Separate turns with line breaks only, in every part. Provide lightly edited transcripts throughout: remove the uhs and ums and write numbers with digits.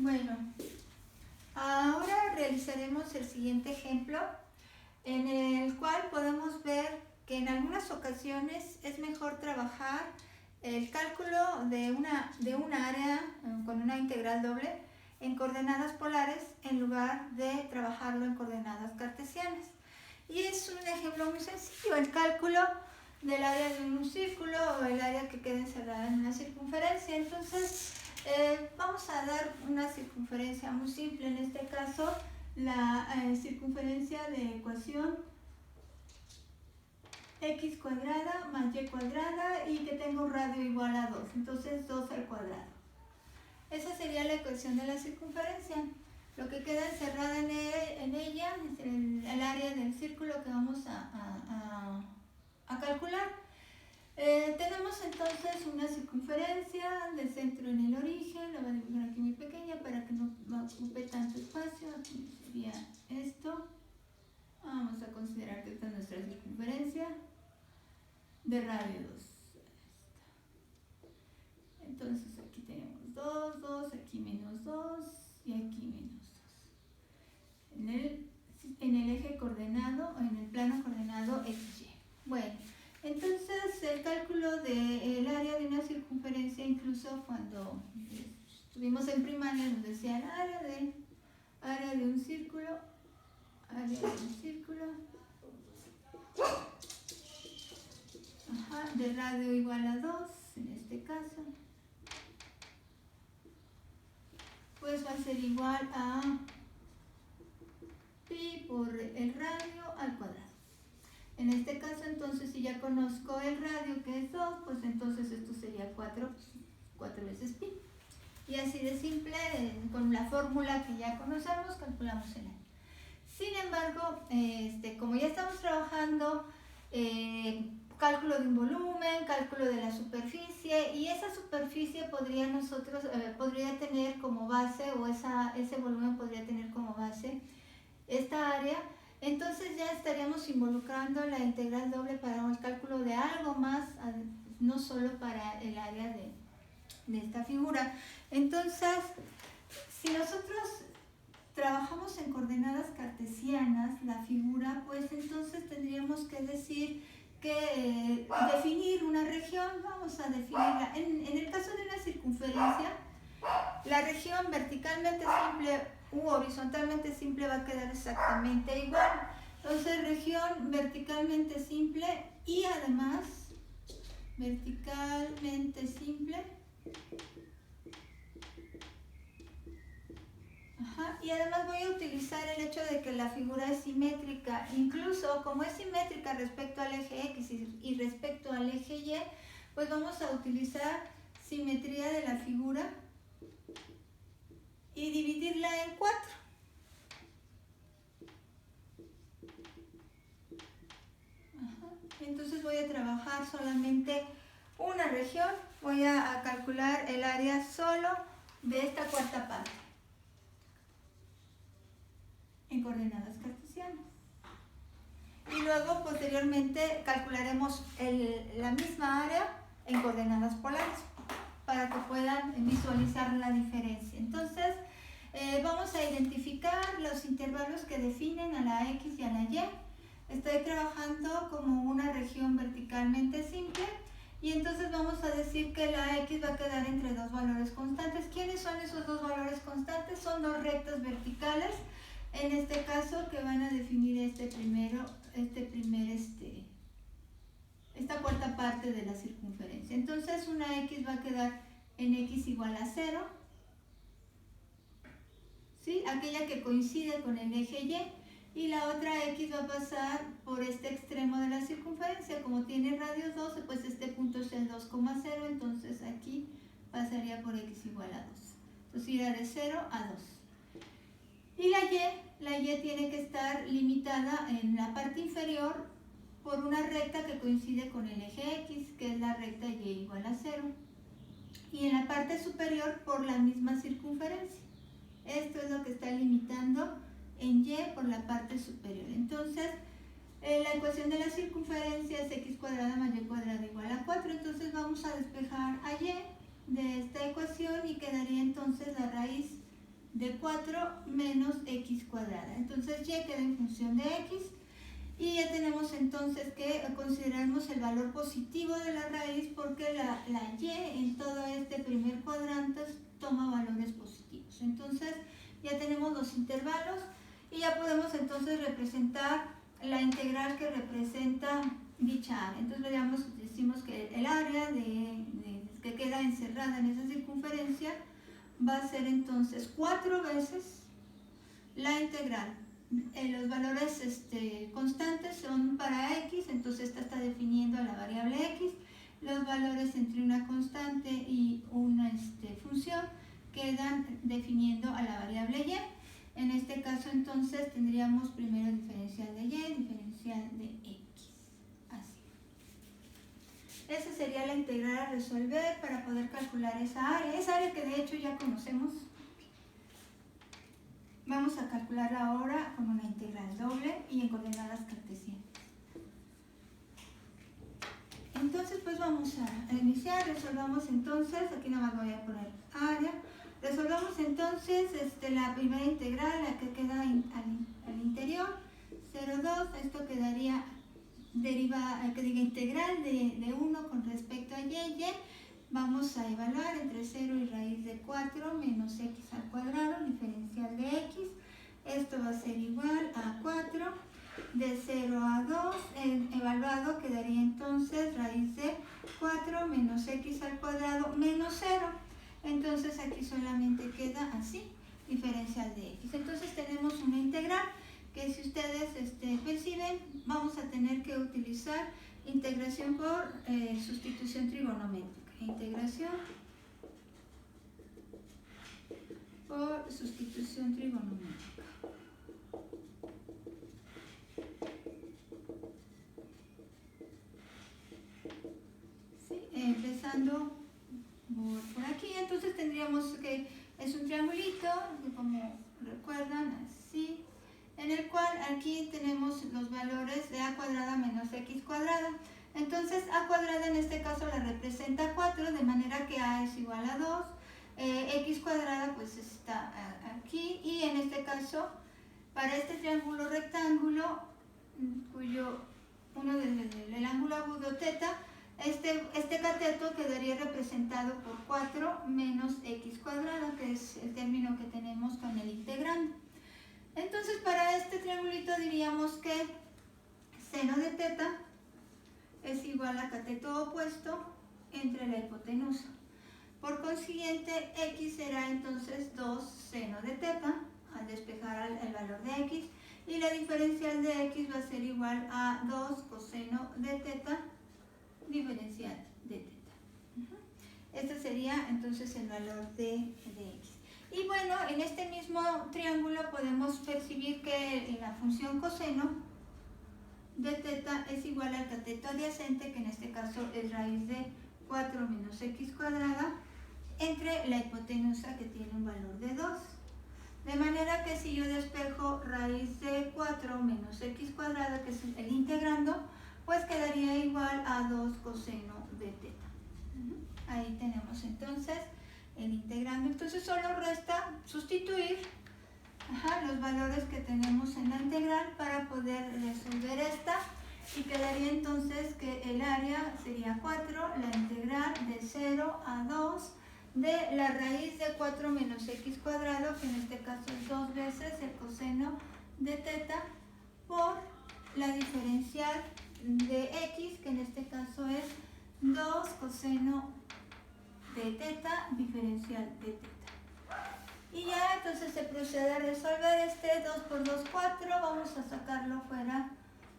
Bueno, ahora realizaremos el siguiente ejemplo en el cual podemos ver que en algunas ocasiones es mejor trabajar el cálculo de un área con una integral doble en coordenadas polares en lugar de trabajarlo en coordenadas cartesianas. Y es un ejemplo muy sencillo, el cálculo del área de un círculo o el área que queda encerrada en una circunferencia. Entonces, vamos a dar una circunferencia muy simple, en este caso la circunferencia de ecuación x cuadrada más y cuadrada y que tenga un radio igual a 2, entonces 2 al cuadrado. Esa sería la ecuación de la circunferencia. Lo que queda encerrada en ella es el área del círculo que vamos a calcular. Tenemos entonces una circunferencia de centro en el origen, la voy a dibujar aquí muy pequeña para que no ocupe tanto espacio. Aquí sería esto. Vamos a considerar que esta es nuestra circunferencia de radio 2. Entonces aquí tenemos 2, 2, aquí menos 2 y aquí menos 2. En el eje coordenado o en el plano coordenado XY. Bueno, entonces el cálculo del área de una circunferencia, incluso cuando estuvimos en primaria nos decían área de un círculo, de radio igual a 2, en este caso, pues va a ser igual a pi por el radio al cuadrado. En este caso, entonces, si ya conozco el radio, que es 2, pues entonces esto sería 4 veces pi. Y así de simple, con la fórmula que ya conocemos, calculamos el área. Sin embargo, como ya estamos trabajando cálculo de un volumen, cálculo de la superficie, y esa superficie podría tener como base, o ese volumen podría tener como base esta área, entonces ya estaríamos involucrando la integral doble para el cálculo de algo más, no solo para el área de esta figura. Entonces, si nosotros trabajamos en coordenadas cartesianas, la figura, pues entonces tendríamos que decir que definir una región, vamos a definirla. En el caso de una circunferencia, la región verticalmente simple u horizontalmente simple va a quedar exactamente igual. Entonces, región verticalmente simple y además verticalmente simple. Y además voy a utilizar el hecho de que la figura es simétrica. Incluso como es simétrica respecto al eje X y respecto al eje Y, pues vamos a utilizar simetría de la figura y dividirla en 4. Entonces voy a trabajar solamente una región, voy a calcular el área solo de esta cuarta parte en coordenadas cartesianas. Y luego posteriormente calcularemos la misma área en coordenadas polares para que puedan visualizar la diferencia. Entonces, vamos a identificar los intervalos que definen a la X y a la Y. Estoy trabajando como una región verticalmente simple y entonces vamos a decir que la X va a quedar entre dos valores constantes. ¿Quiénes son esos dos valores constantes? Son dos rectas verticales, en este caso, que van a definir esta cuarta parte de la circunferencia. Entonces una X va a quedar en X igual a 0, ¿sí? Aquella que coincide con el eje Y la otra X va a pasar por este extremo de la circunferencia. Como tiene radio 12, pues este punto es el 2,0, entonces aquí pasaría por X igual a 2. Entonces irá de 0 a 2. Y la Y tiene que estar limitada en la parte inferior por una recta que coincide con el eje X, que es la recta Y igual a 0. Y en la parte superior por la misma circunferencia. Esto es lo que está limitando en Y por la parte superior. Entonces, la ecuación de la circunferencia es X cuadrada más Y cuadrada igual a 4. Entonces vamos a despejar a Y de esta ecuación y quedaría entonces la raíz de 4 menos x cuadrada. Entonces y queda en función de x. Y ya tenemos entonces que consideramos el valor positivo de la raíz porque la y en todo este primer cuadrante toma valores positivos. Entonces ya tenemos los intervalos y ya podemos entonces representar la integral que representa dicha área. Entonces decimos que el área que queda encerrada en esa circunferencia va a ser entonces 4 veces la integral. Los valores constantes son para x, entonces esta está definiendo a la variable x. Los valores entre una constante y una función quedan definiendo a la variable y. En este caso entonces tendríamos primero diferencial de y, diferencial de x. Así. Esa sería la integral a resolver para poder calcular esa área que de hecho ya conocemos. Vamos a calcularla ahora con una integral doble y en coordenadas cartesianas. Entonces pues vamos a iniciar, resolvamos entonces, aquí nada más voy a poner área, resolvamos entonces la primera integral, la que queda al interior, 0,2, esto quedaría integral de 1 con respecto a y. Vamos a evaluar entre 0 y raíz de 4 menos x al cuadrado, diferencial de x. Esto va a ser igual a 4. De 0 a 2, evaluado quedaría entonces raíz de 4 menos x al cuadrado menos 0. Entonces aquí solamente queda así, diferencial de x. Entonces tenemos una integral que si ustedes perciben, vamos a tener que utilizar integración por sustitución trigonométrica. Integración por sustitución trigonométrica. Sí, empezando por aquí, entonces tendríamos que es un triangulito, como recuerdan, así, en el cual aquí tenemos los valores de a cuadrada menos x cuadrada. Entonces a cuadrada en este caso la representa 4, de manera que a es igual a 2, x cuadrada pues está aquí, y en este caso para este triángulo rectángulo cuyo uno del ángulo agudo teta, este cateto quedaría representado por 4 menos x cuadrada, que es el término que tenemos con el integrando. Entonces para este triangulito diríamos que seno de teta es igual a cateto opuesto entre la hipotenusa. Por consiguiente, x será entonces 2 seno de teta, al despejar el valor de x, y la diferencial de x va a ser igual a 2 coseno de teta, diferencial de teta. Este sería entonces el valor de x. Y bueno, en este mismo triángulo podemos percibir que la función coseno de teta es igual al cateto adyacente, que en este caso es raíz de 4 menos x cuadrada, entre la hipotenusa, que tiene un valor de 2. De manera que si yo despejo raíz de 4 menos x cuadrada, que es el integrando, pues quedaría igual a 2 coseno de teta. Ahí tenemos entonces el integrando. Entonces solo resta sustituir los valores que tenemos en la integral para poder resolver esta, y quedaría entonces que el área sería 4, la integral de 0 a 2 de la raíz de 4 menos x cuadrado, que en este caso es 2 veces el coseno de teta, por la diferencial de x, que en este caso es 2 coseno de teta, diferencial de teta. Y ya entonces se procede a resolver 2 por 2, 4, vamos a sacarlo fuera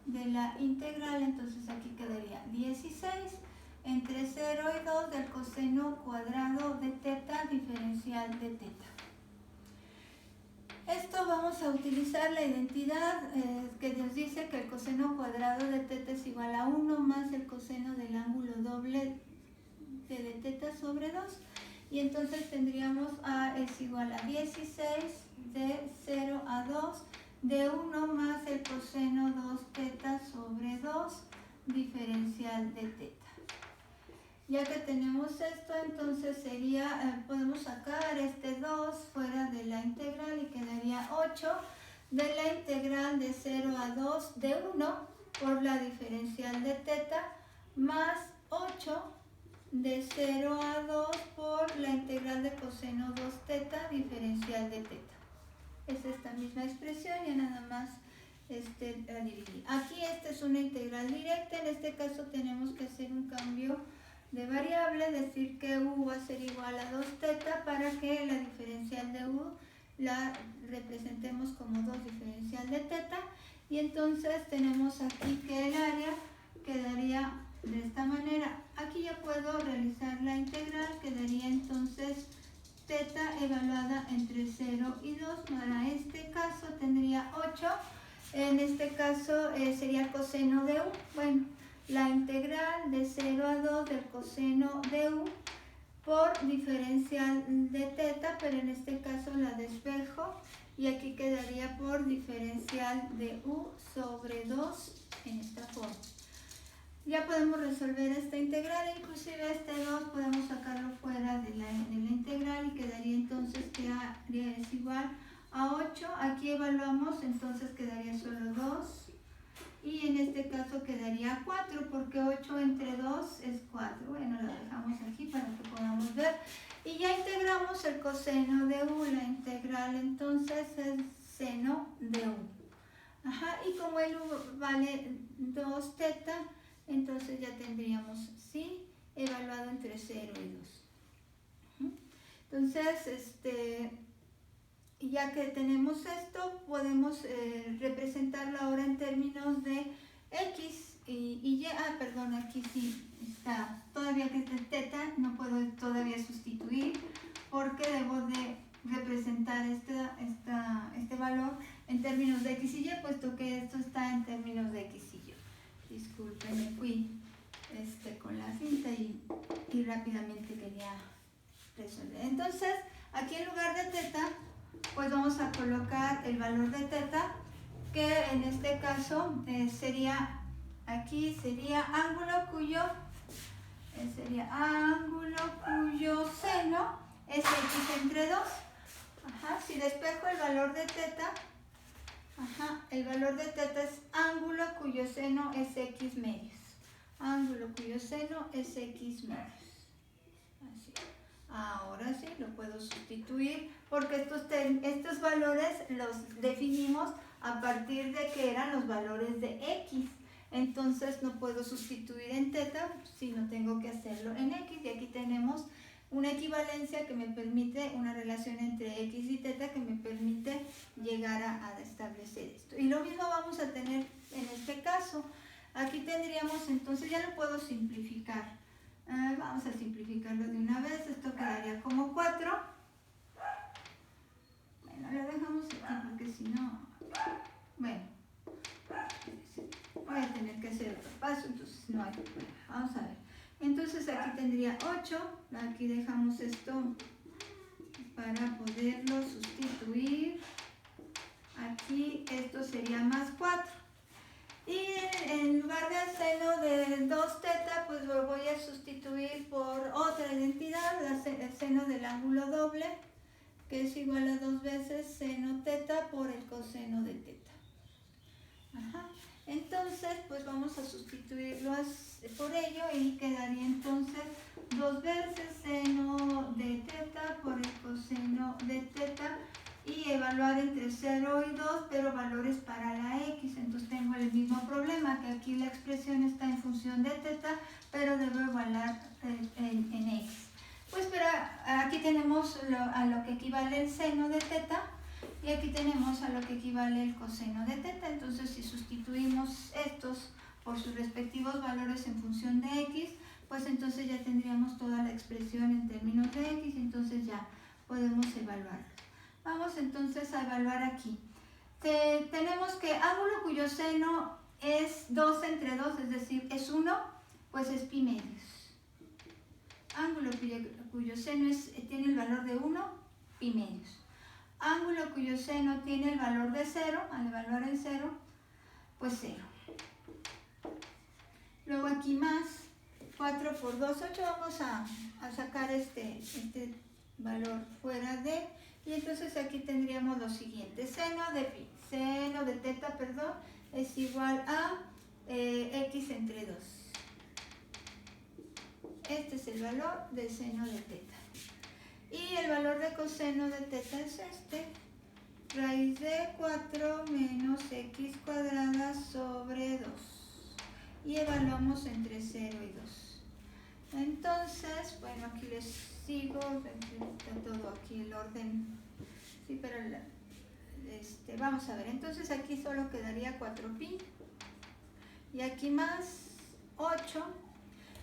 de la integral, entonces aquí quedaría 16 entre 0 y 2 del coseno cuadrado de teta, diferencial de teta. Esto vamos a utilizar la identidad que nos dice que el coseno cuadrado de teta es igual a 1 más el coseno del ángulo doble de teta sobre 2. Y entonces tendríamos A es igual a 16 de 0 a 2 de 1 más el coseno 2 teta sobre 2, diferencial de teta. Ya que tenemos esto, entonces sería, podemos sacar este 2 fuera de la integral. 8 de la integral de 0 a 2 de 1 por la diferencial de teta más 8 de 0 a 2 por la integral de coseno 2 teta diferencial de teta. Es esta misma expresión, ya nada más la dividí. Aquí esta es una integral directa, en este caso tenemos que hacer un cambio de variable, decir que u va a ser igual a 2 teta para que la diferencial de u la representemos como 2 diferencial de teta, y entonces tenemos aquí que el área quedaría de esta manera. Aquí ya puedo realizar la integral, quedaría entonces teta evaluada entre 0 y 2. Para este caso tendría 8, en este caso sería coseno de u. Bueno, la integral de 0 a 2 del coseno de u por diferencial de teta, pero en este caso la despejo y aquí quedaría por diferencial de u sobre 2 en esta forma. Ya podemos resolver esta integral, inclusive este 2 podemos sacarlo fuera de la integral y quedaría entonces que área es igual a 8. Aquí evaluamos, entonces quedaría solo 2 y en este caso quedaría 4 porque 8 entre 2 es 4. Bueno, lo dejamos aquí para que podamos ver. Y ya integramos el coseno de u, la integral entonces es seno de u. Ajá, y como el u vale 2 teta, entonces ya tendríamos, sí, evaluado entre 0 y 2. Entonces, ya que tenemos esto, podemos representarlo ahora en términos de x y y. Perdón, aquí sí está, todavía que es de teta, no puedo todavía sustituir porque debo de representar este valor en términos de x y y, puesto que esto está en términos de x y y. Disculpen, me fui con la cinta y rápidamente quería resolver. Entonces, aquí en lugar de teta, pues vamos a colocar el valor de teta, que en este caso sería, aquí sería ángulo cuyo seno es x entre 2. Ajá, si despejo el valor de teta, el valor de teta es ángulo cuyo seno es x medios. Ángulo cuyo seno es x medios. Así. Ahora sí lo puedo sustituir porque estos valores los definimos a partir de que eran los valores de x. Entonces no puedo sustituir en teta, sino tengo que hacerlo en x. Y aquí tenemos una equivalencia que me permite, una relación entre x y teta que me permite llegar a establecer esto. Y lo mismo vamos a tener en este caso. Aquí tendríamos, entonces ya lo puedo simplificar. Vamos a simplificarlo de una vez. Esto quedaría como 4. Bueno, lo dejamos aquí porque si no, bueno, voy a tener que hacer otro paso, entonces no hay problema. Vamos a ver. Entonces aquí tendría 8, aquí dejamos esto para poderlo sustituir. Aquí esto sería más 4. Y en lugar del seno de 2 teta, pues lo voy a sustituir por otra identidad, el seno del ángulo doble, que es igual a 2 veces seno teta por el coseno de teta. Ajá. Entonces, pues vamos a sustituirlo por ello y quedaría entonces 2 veces seno de teta por el coseno de teta y evaluar entre 0 y 2, pero valores para la x. Entonces tengo el mismo problema, que aquí la expresión está en función de teta, pero debo evaluar en x. Pues pero aquí tenemos a lo que equivale el seno de teta, y aquí tenemos a lo que equivale el coseno de teta. Entonces si sustituimos estos por sus respectivos valores en función de x, pues entonces ya tendríamos toda la expresión en términos de x, entonces ya podemos evaluar. Vamos entonces a evaluar aquí. Tenemos que ángulo cuyo seno es 2 entre 2, es decir, es 1, pues es pi medios. Ángulo cuyo seno tiene el valor de 1, pi medios. Ángulo cuyo seno tiene el valor de 0, al evaluar el 0, pues 0. Luego aquí más 4 por 2, 8, vamos a sacar este valor fuera de, y entonces aquí tendríamos lo siguiente, seno de teta, perdón, es igual a x entre 2. Este es el valor del seno de teta. Y el valor de coseno de teta es este, raíz de 4 menos x cuadrada sobre 2. Y evaluamos entre 0 y 2. Entonces, bueno, aquí les sigo, está todo aquí el orden. Sí, pero vamos a ver, entonces aquí solo quedaría 4pi. Y aquí más 8.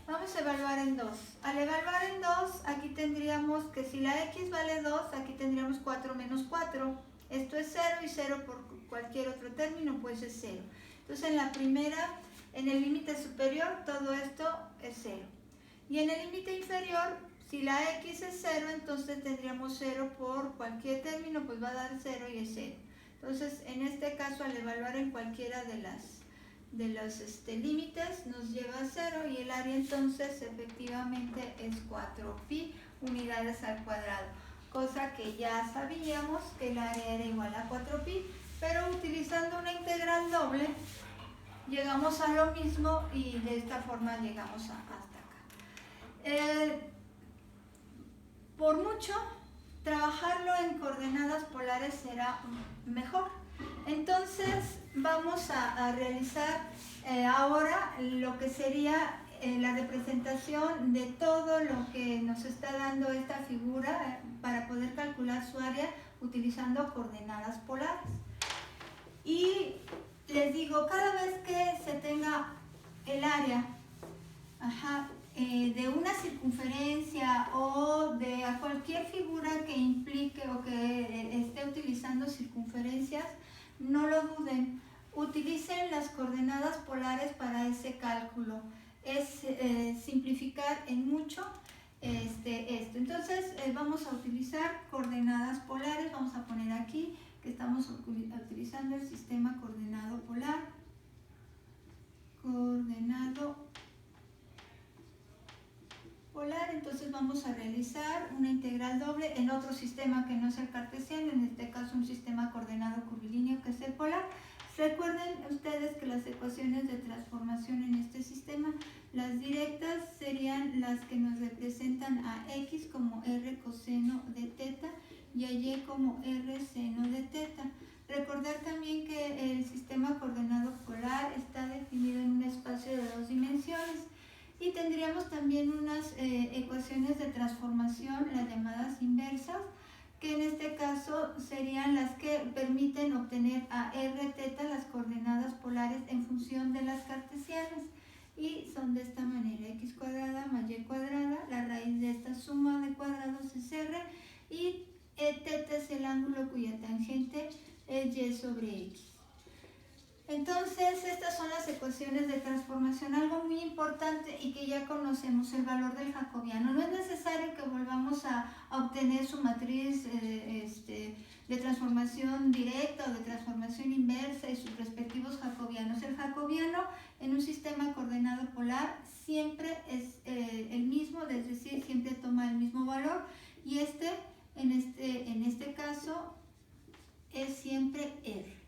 Vamos a evaluar en 2. Al evaluar en 2, aquí tendríamos que si la x vale 2, aquí tendríamos 4 menos 4. Esto es 0 y 0 por cualquier otro término, pues es 0. Entonces en la primera, en el límite superior, todo esto es 0. Y en el límite inferior, si la x es 0, entonces tendríamos 0 por cualquier término, pues va a dar 0 y es 0. Entonces en este caso, al evaluar en cualquiera de los límites nos lleva a 0 y el área entonces efectivamente es 4pi unidades al cuadrado, cosa que ya sabíamos que el área era igual a 4pi, pero utilizando una integral doble llegamos a lo mismo y de esta forma llegamos hasta acá. Por mucho, trabajarlo en coordenadas polares será mejor. Entonces vamos a realizar ahora lo que sería la representación de todo lo que nos está dando esta figura para poder calcular su área utilizando coordenadas polares. Y les digo, cada vez que se tenga el área de una circunferencia o de cualquier figura que implique o que esté utilizando circunferencias, no lo duden, utilicen las coordenadas polares para ese cálculo. Es simplificar en mucho esto. Entonces vamos a utilizar coordenadas polares, vamos a poner aquí que estamos utilizando el sistema coordenado polar. Entonces vamos a realizar una integral doble en otro sistema que no es el cartesiano, en este caso un sistema coordenado curvilíneo que es el polar. Recuerden ustedes que las ecuaciones de transformación en este sistema, las directas serían las que nos representan a x como r coseno de teta y a y como r seno de teta. Recordar también que el sistema coordenado polar está definido en un espacio de 2 dimensiones. Y tendríamos también unas ecuaciones de transformación, las llamadas inversas, que en este caso serían las que permiten obtener a r teta las coordenadas polares en función de las cartesianas. Y son de esta manera, x cuadrada más y cuadrada, la raíz de esta suma de cuadrados es r, y teta es el ángulo cuya tangente es y sobre x. Entonces, estas son las ecuaciones de transformación. Algo muy importante y que ya conocemos, el valor del jacobiano. No es necesario que volvamos a obtener su matriz de transformación directa o de transformación inversa y sus respectivos jacobianos. El jacobiano en un sistema coordenado polar siempre es el mismo, es decir, siempre toma el mismo valor, y en este caso es siempre R.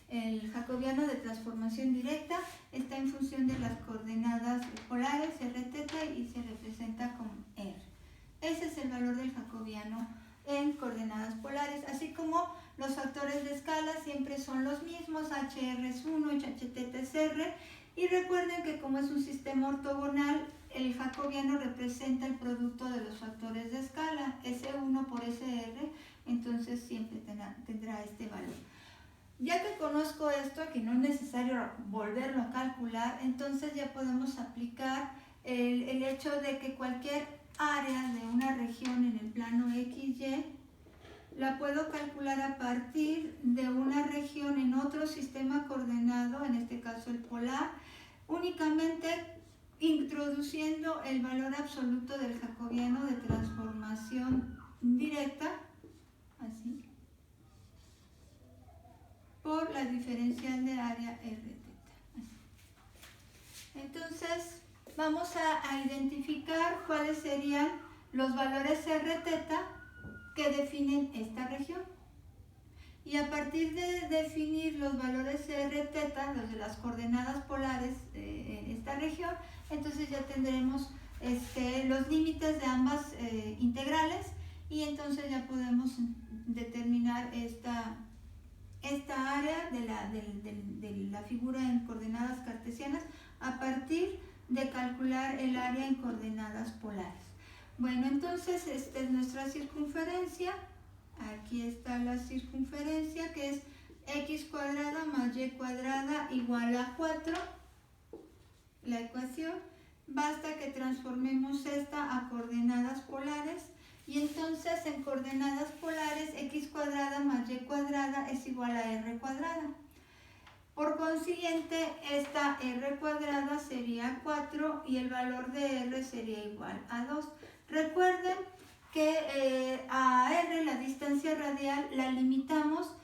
El jacobiano de transformación directa está en función de las coordenadas polares r teta y se representa como R. Ese es el valor del jacobiano en coordenadas polares, así como los factores de escala siempre son los mismos, HR es 1, HH teta es R, y recuerden que como es un sistema ortogonal, el jacobiano representa el producto de los factores de escala, S1 por SR, entonces siempre tendrá este valor. Ya que conozco esto, que no es necesario volverlo a calcular, entonces ya podemos aplicar el hecho de que cualquier área de una región en el plano XY la puedo calcular a partir de una región en otro sistema coordenado, en este caso el polar, únicamente introduciendo el valor absoluto del jacobiano de transformación directa, así, por la diferencial de área r teta. Entonces, vamos a identificar cuáles serían los valores R teta que definen esta región. Y a partir de definir los valores R teta, los de las coordenadas polares en esta región, entonces ya tendremos los límites de ambas integrales, y entonces ya podemos determinar esta área de la figura en coordenadas cartesianas a partir de calcular el área en coordenadas polares. Bueno, entonces esta es nuestra circunferencia. Aquí está la circunferencia, que es x cuadrada más y cuadrada igual a 4. La ecuación, basta que transformemos esta a coordenadas polares, y entonces en coordenadas polares x cuadrada más y cuadrada es igual a r cuadrada. Por consiguiente, esta r cuadrada sería 4 y el valor de r sería igual a 2. Recuerden que a r, la distancia radial, la limitamos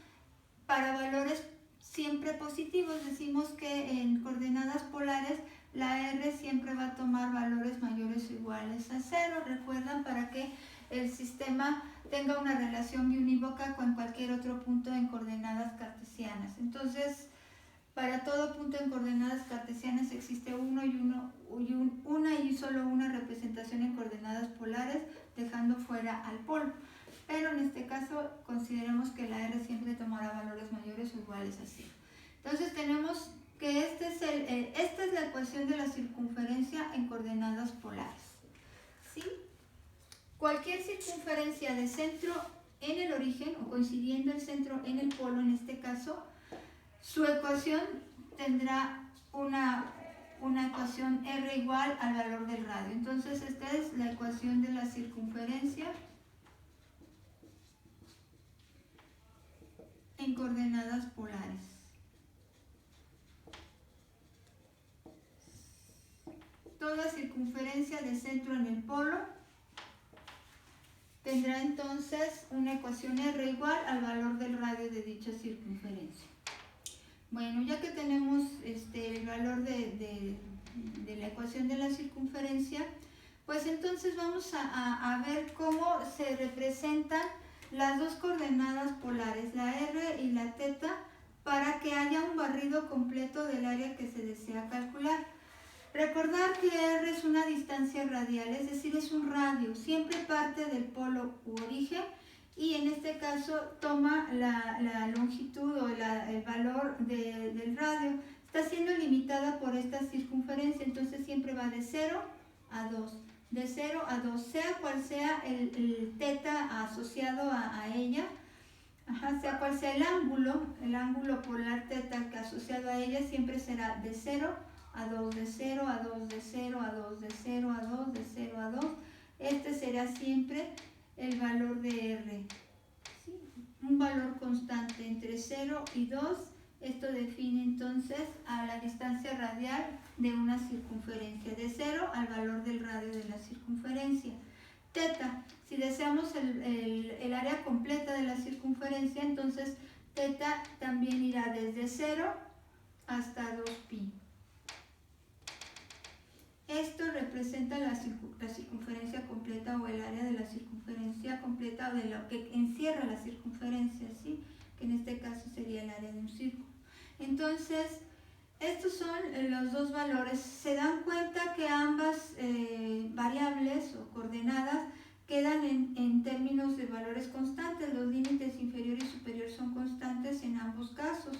para valores siempre positivos. Decimos que en coordenadas polares la r siempre va a tomar valores mayores o iguales a 0. Recuerdan, para que el sistema tenga una relación biunívoca con cualquier otro punto en coordenadas cartesianas. Entonces, para todo punto en coordenadas cartesianas existe una y solo una representación en coordenadas polares, dejando fuera al polo. Pero en este caso consideremos que la r siempre tomará valores mayores o iguales a 0. Entonces tenemos que esta es la ecuación de la circunferencia en coordenadas polares, ¿sí? Cualquier circunferencia de centro en el origen, o coincidiendo el centro en el polo en este caso, su ecuación tendrá una ecuación r igual al valor del radio. Entonces esta es la ecuación de la circunferencia en coordenadas polares. Toda circunferencia de centro en el polo tendrá entonces una ecuación r igual al valor del radio de dicha circunferencia. Bueno, ya que tenemos el valor de la ecuación de la circunferencia, pues entonces vamos a ver cómo se representan las dos coordenadas polares, la r y la teta, para que haya un barrido completo del área que se desea calcular. Recordar que r es una distancia radial, es decir, es un radio, siempre parte del polo u origen, y en este caso toma la longitud o el valor del radio. Está siendo limitada por esta circunferencia, entonces siempre va de 0 a 2. De 0 a 2, sea cual sea el teta asociado a ella, sea cual sea el ángulo polar teta que asociado a ella, siempre será de 0 a 2, de 0 a 2, de 0 a 2, de 0 a 2, de 0 a 2. Este será siempre el valor de r, ¿sí? Un valor constante entre 0 y 2. Esto define entonces a la distancia radial de una circunferencia, de 0 al valor del radio de la circunferencia. Teta, si deseamos el área completa de la circunferencia, entonces teta también irá desde 0 hasta 2pi. Esto representa la circunferencia completa, o el área de la circunferencia completa, o de lo que encierra la circunferencia, ¿sí? Que en este caso sería el área de un círculo. Entonces, estos son los dos valores. Se dan cuenta que ambas variables o coordenadas quedan en términos de valores constantes. Los límites inferior y superior son constantes en ambos casos.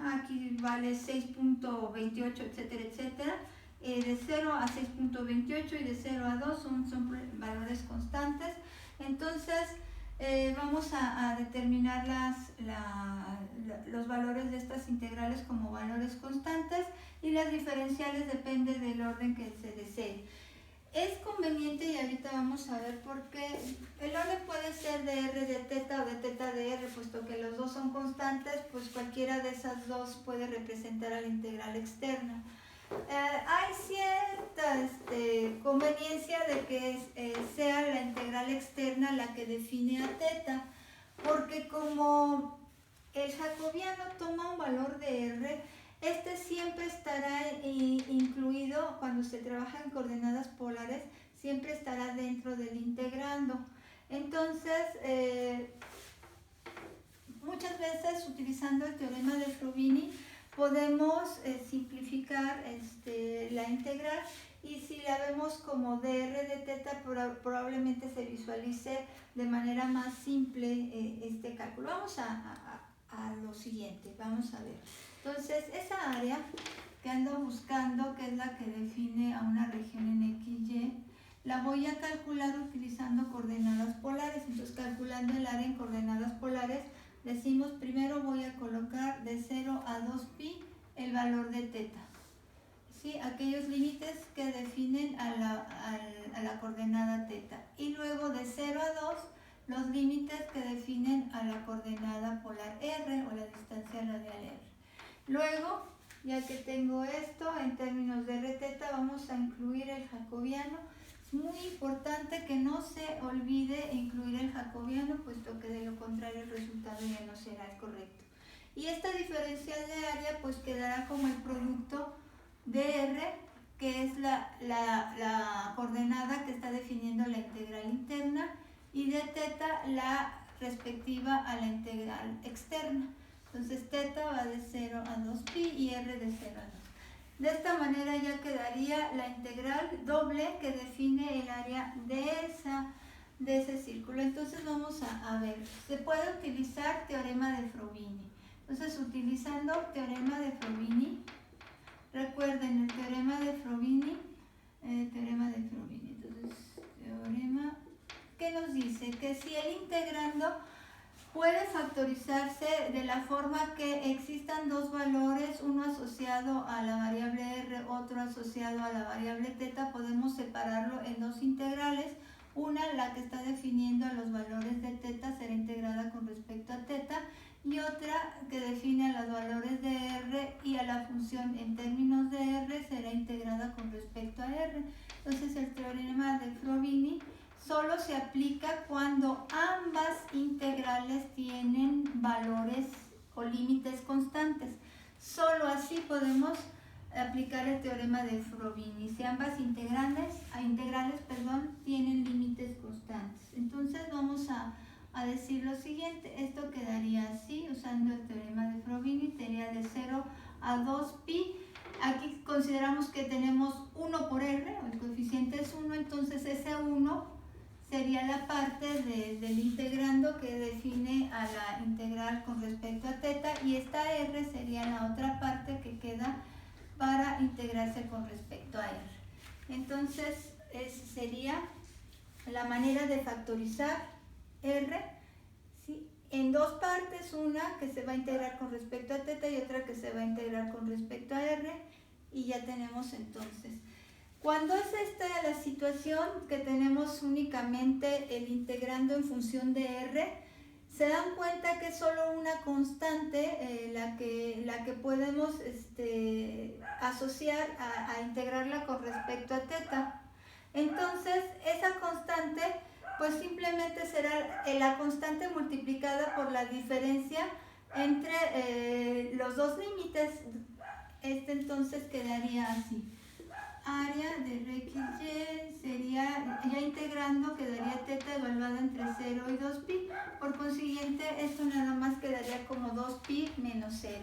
Aquí vale 6.28, etcétera, etcétera. De 0 a 6.28 y de 0 a 2 son valores constantes. Entonces vamos a determinar los valores de estas integrales como valores constantes, y las diferenciales dependen del orden que se desee. Es conveniente, y ahorita vamos a ver por qué, el orden puede ser de r de teta o de teta de r, puesto que los dos son constantes, pues cualquiera de esas dos puede representar a la integral externa. Hay cierta conveniencia de que sea la integral externa la que define a teta, porque como el jacobiano toma un valor de r, Este siempre estará incluido cuando se trabaja en coordenadas polares, siempre estará dentro del integrando. Entonces, muchas veces utilizando el teorema de Frovini podemos simplificar la integral, y si la vemos como dr de teta probablemente se visualice de manera más simple este cálculo. Vamos a lo siguiente, vamos a ver. Entonces, esa área que ando buscando, que es la que define a una región en XY, la voy a calcular utilizando coordenadas polares. Entonces, calculando el área en coordenadas polares, decimos primero voy a colocar de 0 a 2pi el valor de teta. ¿Sí? Aquellos límites que definen a la coordenada teta. Y luego de 0 a 2, los límites que definen a la coordenada polar r o la distancia radial r. Luego, ya que tengo esto, en términos de r teta, vamos a incluir el jacobiano. Es muy importante que no se olvide incluir el jacobiano, puesto que de lo contrario el resultado ya no será el correcto. Y esta diferencial de área pues quedará como el producto de r, que es la coordenada que está definiendo la integral interna, y de teta la respectiva a la integral externa. Entonces teta va de 0 a 2pi y r de 0 a 2. De esta manera ya quedaría la integral doble que define el área de ese círculo. Entonces vamos a ver, se puede utilizar teorema de Frovini. Entonces, utilizando teorema de Frovini, recuerden el teorema de Frovini, entonces teorema que nos dice que si el integrando puede factorizarse de la forma que existan dos valores, uno asociado a la variable r, otro asociado a la variable teta, podemos separarlo en dos integrales. Una, la que está definiendo los valores de teta, será integrada con respecto a teta, y otra que define a los valores de r y a la función en términos de r será integrada con respecto a r. Entonces el teorema de Frovini solo se aplica cuando ambas integrales tienen valores o límites constantes. Solo así podemos aplicar el teorema de Frovini, si ambas integrales tienen límites constantes. Entonces vamos a decir lo siguiente, esto quedaría así, usando el teorema de Frovini, sería de 0 a 2pi. Aquí consideramos que tenemos 1 por r, el coeficiente es 1, entonces ese 1 sería la parte del integrando que define a la integral con respecto a teta, y esta r sería la otra parte que queda para integrarse con respecto a r. Entonces, esa sería la manera de factorizar r, ¿sí? En dos partes, una que se va a integrar con respecto a teta y otra que se va a integrar con respecto a r, y ya tenemos entonces. Cuando es esta la situación que tenemos únicamente el integrando en función de r, se dan cuenta que es solo una constante la que podemos asociar a integrarla con respecto a teta. Entonces, esa constante pues simplemente será la constante multiplicada por la diferencia entre los dos límites. Entonces quedaría así. Área de RXY sería, ya integrando, quedaría teta evaluada entre 0 y 2pi. Por consiguiente, esto nada más quedaría como 2pi menos 0.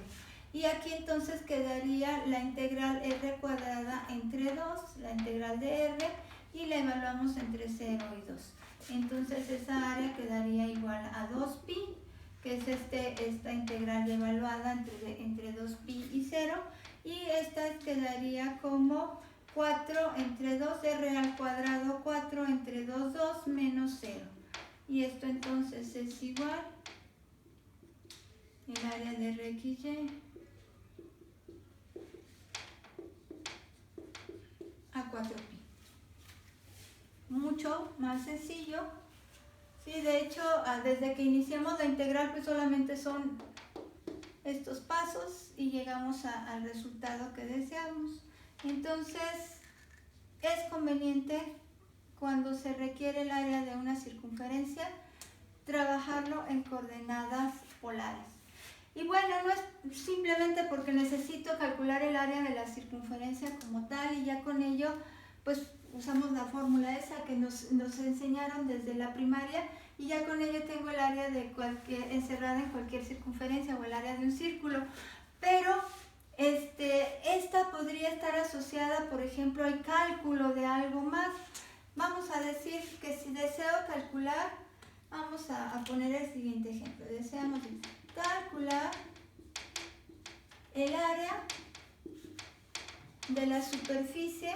Y aquí entonces quedaría la integral r cuadrada entre 2, la integral de r, y la evaluamos entre 0 y 2. Entonces esa área quedaría igual a 2pi, que es esta integral evaluada entre 2pi y 0. Y esta quedaría como 4 entre 2, r al cuadrado, 4 entre 2, 2 menos 0. Y esto entonces es igual, el área de RXY, a 4pi. Mucho más sencillo. Sí, de hecho, desde que iniciamos la integral, pues solamente son estos pasos y llegamos al resultado que deseamos. Entonces, es conveniente, cuando se requiere el área de una circunferencia, trabajarlo en coordenadas polares. Y bueno, no es simplemente porque necesito calcular el área de la circunferencia como tal, y ya con ello pues usamos la fórmula esa que nos enseñaron desde la primaria, y ya con ello tengo el área de encerrada en cualquier circunferencia o el área de un círculo. Pero esta podría estar asociada, por ejemplo, al cálculo de algo más. Vamos a decir que si deseo calcular, vamos a poner el siguiente ejemplo. Deseamos calcular el área de la superficie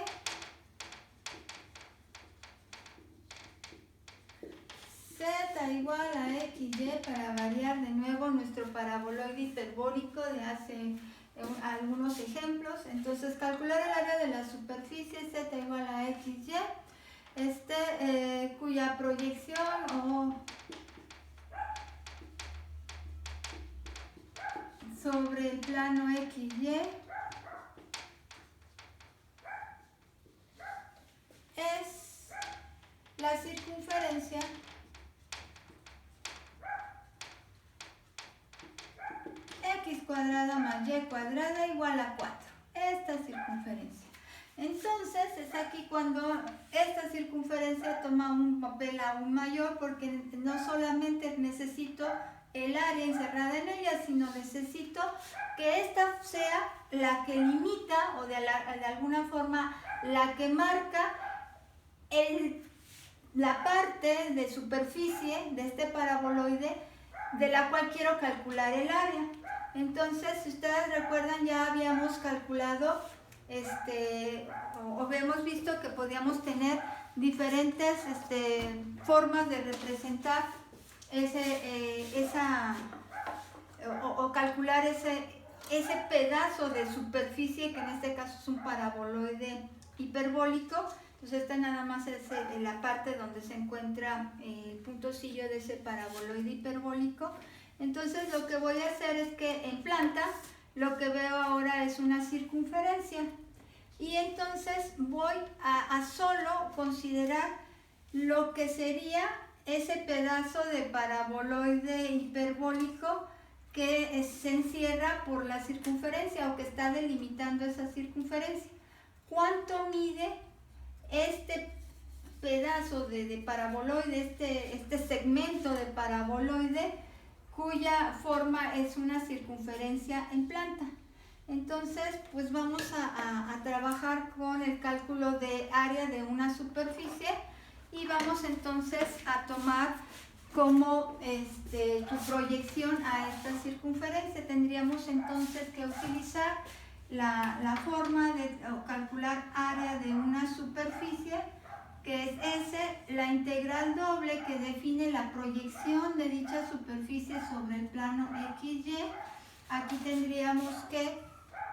z igual a xy, para variar de nuevo nuestro paraboloide hiperbólico de hace algunos ejemplos. Entonces, calcular el área de la superficie z igual a xy, cuya proyección sobre el plano xy es la circunferencia x cuadrada más y cuadrada igual a 4. Esta circunferencia. Entonces es aquí cuando esta circunferencia toma un papel aún mayor, porque no solamente necesito el área encerrada en ella, sino necesito que esta sea la que limita, o de alguna forma la que marca la parte de superficie de este paraboloide de la cual quiero calcular el área. Entonces, si ustedes recuerdan, ya habíamos calculado o habíamos visto que podíamos tener diferentes formas de representar o calcular ese pedazo de superficie, que en este caso es un paraboloide hiperbólico. Entonces esta nada más es la parte donde se encuentra el puntocillo de ese paraboloide hiperbólico. Entonces lo que voy a hacer es que en planta lo que veo ahora es una circunferencia, y entonces voy a solo considerar lo que sería ese pedazo de paraboloide hiperbólico que se encierra por la circunferencia, o que está delimitando esa circunferencia. ¿Cuánto mide este pedazo de paraboloide, este segmento de paraboloide, cuya forma es una circunferencia en planta? Entonces, pues vamos a trabajar con el cálculo de área de una superficie, y vamos entonces a tomar como su proyección a esta circunferencia. Tendríamos entonces que utilizar la forma de calcular área de una superficie, que es la integral doble que define la proyección de dicha superficie sobre el plano XY. Aquí tendríamos que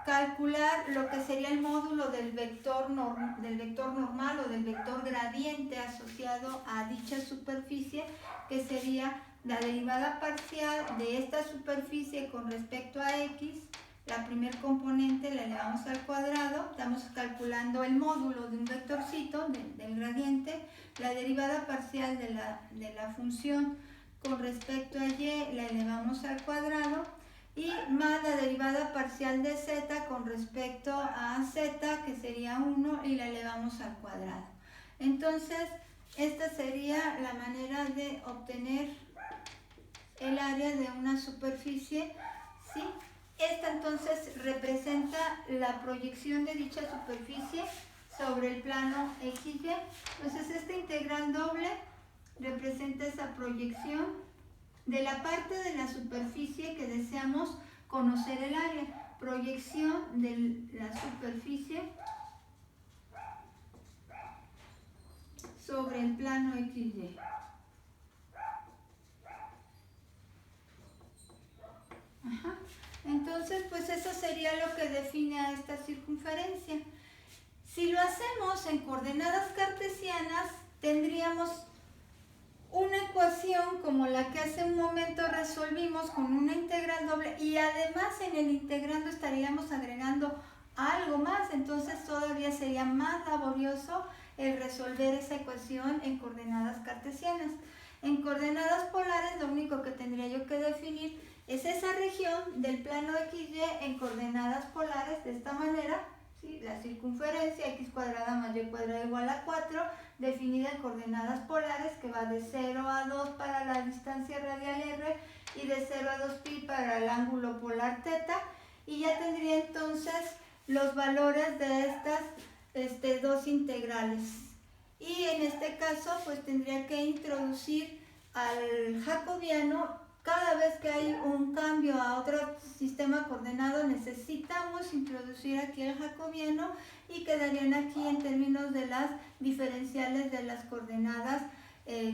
calcular lo que sería el módulo del vector normal o del vector gradiente asociado a dicha superficie, que sería la derivada parcial de esta superficie con respecto a x. La primer componente la elevamos al cuadrado, estamos calculando el módulo de un vectorcito del gradiente. La derivada parcial de la función con respecto a y la elevamos al cuadrado, y más la derivada parcial de z con respecto a z, que sería 1, y la elevamos al cuadrado. Entonces, esta sería la manera de obtener el área de una superficie, ¿sí? Esta entonces representa la proyección de dicha superficie sobre el plano XY. Entonces esta integral doble representa esa proyección de la parte de la superficie que deseamos conocer el área. Proyección de la superficie sobre el plano XY. Ajá. Entonces, pues eso sería lo que define a esta circunferencia. Si lo hacemos en coordenadas cartesianas, tendríamos una ecuación como la que hace un momento resolvimos con una integral doble, y además en el integrando estaríamos agregando algo más. Entonces todavía sería más laborioso el resolver esa ecuación en coordenadas cartesianas. En coordenadas polares lo único que tendría yo que definir Es esa región del plano XY en coordenadas polares de esta manera, ¿sí? La circunferencia x cuadrada más y cuadrada igual a 4, definida en coordenadas polares, que va de 0 a 2 para la distancia radial r y de 0 a 2 pi para el ángulo polar θ, y ya tendría entonces los valores de estas dos integrales. Y en este caso pues tendría que introducir al jacobiano. Cada vez que hay un cambio a otro sistema coordenado necesitamos introducir aquí el jacobiano, y quedarían aquí en términos de las diferenciales de las coordenadas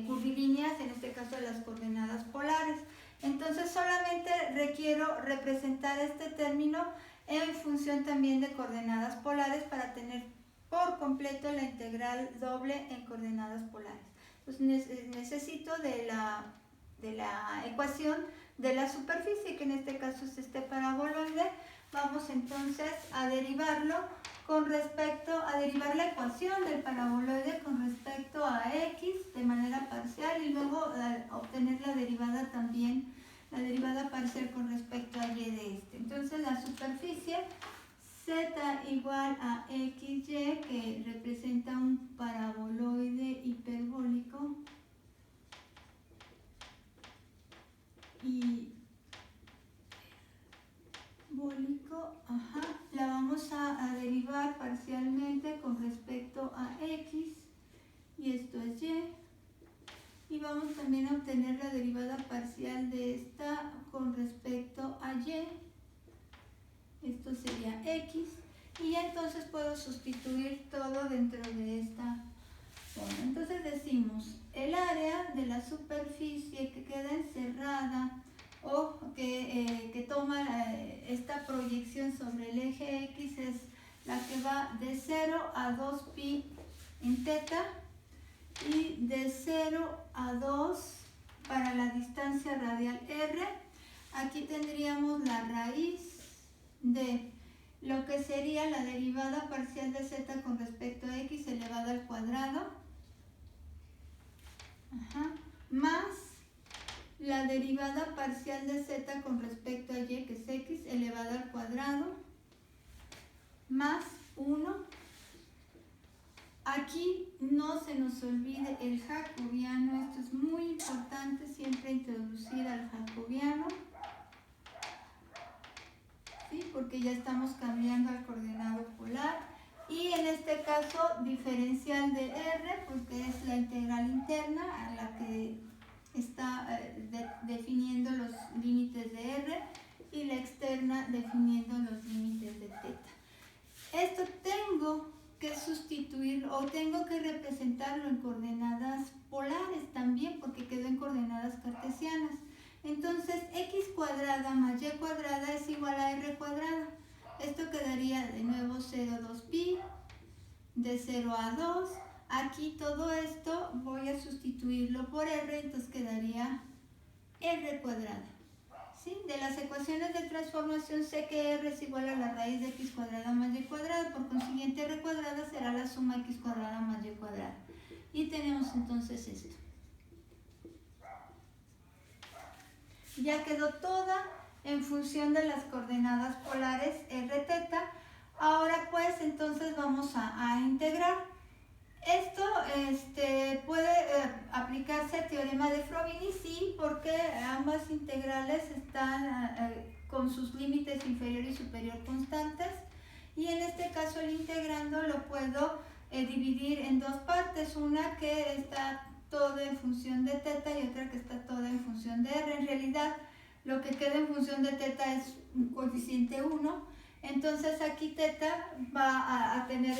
curvilíneas, en este caso de las coordenadas polares. Entonces solamente requiero representar este término en función también de coordenadas polares para tener por completo la integral doble en coordenadas polares. Pues necesito de la ecuación de la superficie, que en este caso es este paraboloide. Vamos entonces a derivarlo con respecto a derivar la ecuación del paraboloide con respecto a x de manera parcial, y luego obtener la derivada también, la derivada parcial con respecto a y de este. Entonces la superficie z igual a xy, que representa un paraboloide hiperbólico, y la vamos a derivar parcialmente con respecto a x, y esto es y, y vamos también a obtener la derivada parcial de esta con respecto a y, esto sería x, y entonces puedo sustituir todo dentro de esta forma. Entonces decimos, el área de la superficie que queda encerrada o que toma esta proyección sobre el eje X es la que va de 0 a 2 pi en θ, y de 0 a 2 para la distancia radial r. Aquí tendríamos la raíz de lo que sería la derivada parcial de z con respecto a x elevado al cuadrado, más la derivada parcial de z con respecto a y, que es x elevado al cuadrado, más 1. Aquí no se nos olvide el jacobiano. Esto es muy importante, siempre introducir al jacobiano, ¿sí? Porque ya estamos cambiando al coordenado polar. Y en este caso diferencial de r, porque es la integral interna a la que está definiendo los límites de r, y la externa definiendo los límites de θ. Esto tengo que sustituir o tengo que representarlo en coordenadas polares también, porque quedó en coordenadas cartesianas. Entonces x cuadrada más y cuadrada es igual a r cuadrada. Esto quedaría de nuevo 0 a 2 pi, de 0 a 2. Aquí todo esto voy a sustituirlo por r, entonces quedaría r cuadrada. ¿Sí? De las ecuaciones de transformación sé que r es igual a la raíz de x cuadrada más y cuadrada, por consiguiente r cuadrada será la suma x cuadrada más y cuadrada. Y tenemos entonces esto. Ya quedó toda en función de las coordenadas polares r, θ. Ahora pues entonces vamos a integrar. Esto puede aplicarse al teorema de Frovini, sí, porque ambas integrales están con sus límites inferior y superior constantes, y en este caso el integrando lo puedo dividir en dos partes, una que está toda en función de θ y otra que está toda en función de r. En realidad lo que queda en función de θ es un coeficiente 1, entonces aquí θ va a tener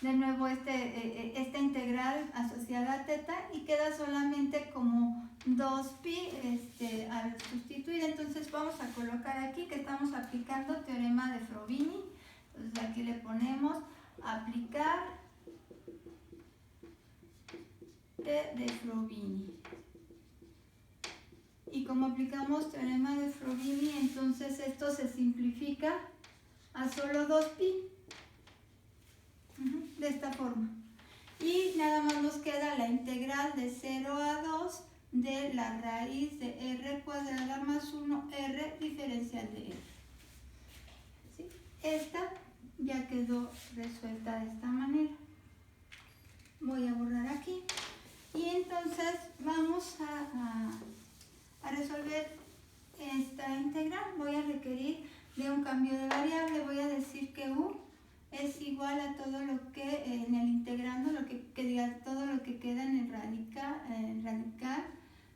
de nuevo esta integral asociada a θ, y queda solamente como 2 pi al sustituir. Entonces vamos a colocar aquí que estamos aplicando teorema de Frovini. Entonces aquí le ponemos aplicar de Frovini. Y como aplicamos teorema de Frovini, entonces esto se simplifica a solo 2 pi. De esta forma, y nada más nos queda la integral de 0 a 2 de la raíz de r cuadrada más 1r diferencial de r. ¿Sí? Esta ya quedó resuelta de esta manera. Voy a borrar aquí. Y entonces vamos a resolver esta integral. Voy a requerir de un cambio de variable. Voy a decir que u es igual a todo lo que en el integrando, todo lo que queda en el radical,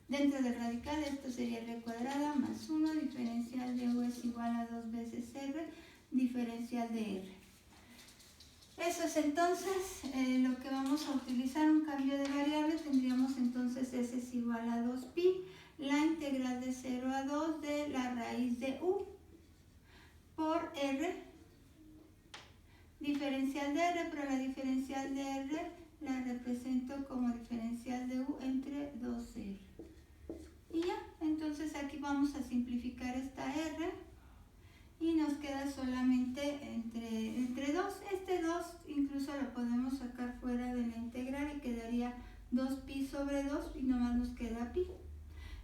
dentro del radical. Esto sería r cuadrada más 1, diferencial de u es igual a 2 veces r, diferencial de r. Eso es entonces lo que vamos a utilizar, un cambio de variable. Tendríamos entonces s es igual a 2pi, la integral de 0 a 2 de la raíz de u por r, diferencial de r, pero la diferencial de r la represento como diferencial de u entre 2r. Y ya, entonces aquí vamos a simplificar esta r y nos queda solamente entre 2. Este 2 incluso lo podemos sacar fuera de la integral y quedaría 2pi sobre 2 y nomás nos queda pi.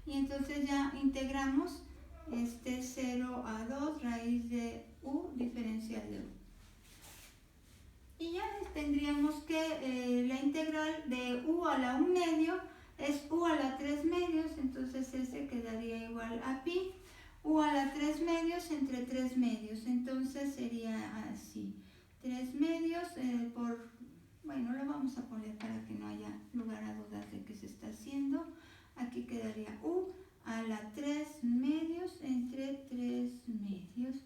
Y entonces ya integramos 0 a 2 raíz de u diferencial de u. Y ya tendríamos que la integral de u a la 1 medio es u a la 3 medios, entonces ese quedaría igual a pi. U a la 3 medios entre 3 medios, entonces sería así, 3 medios bueno, lo vamos a poner para que no haya lugar a dudas de qué se está haciendo. Aquí quedaría u a la 3 medios entre 3 medios,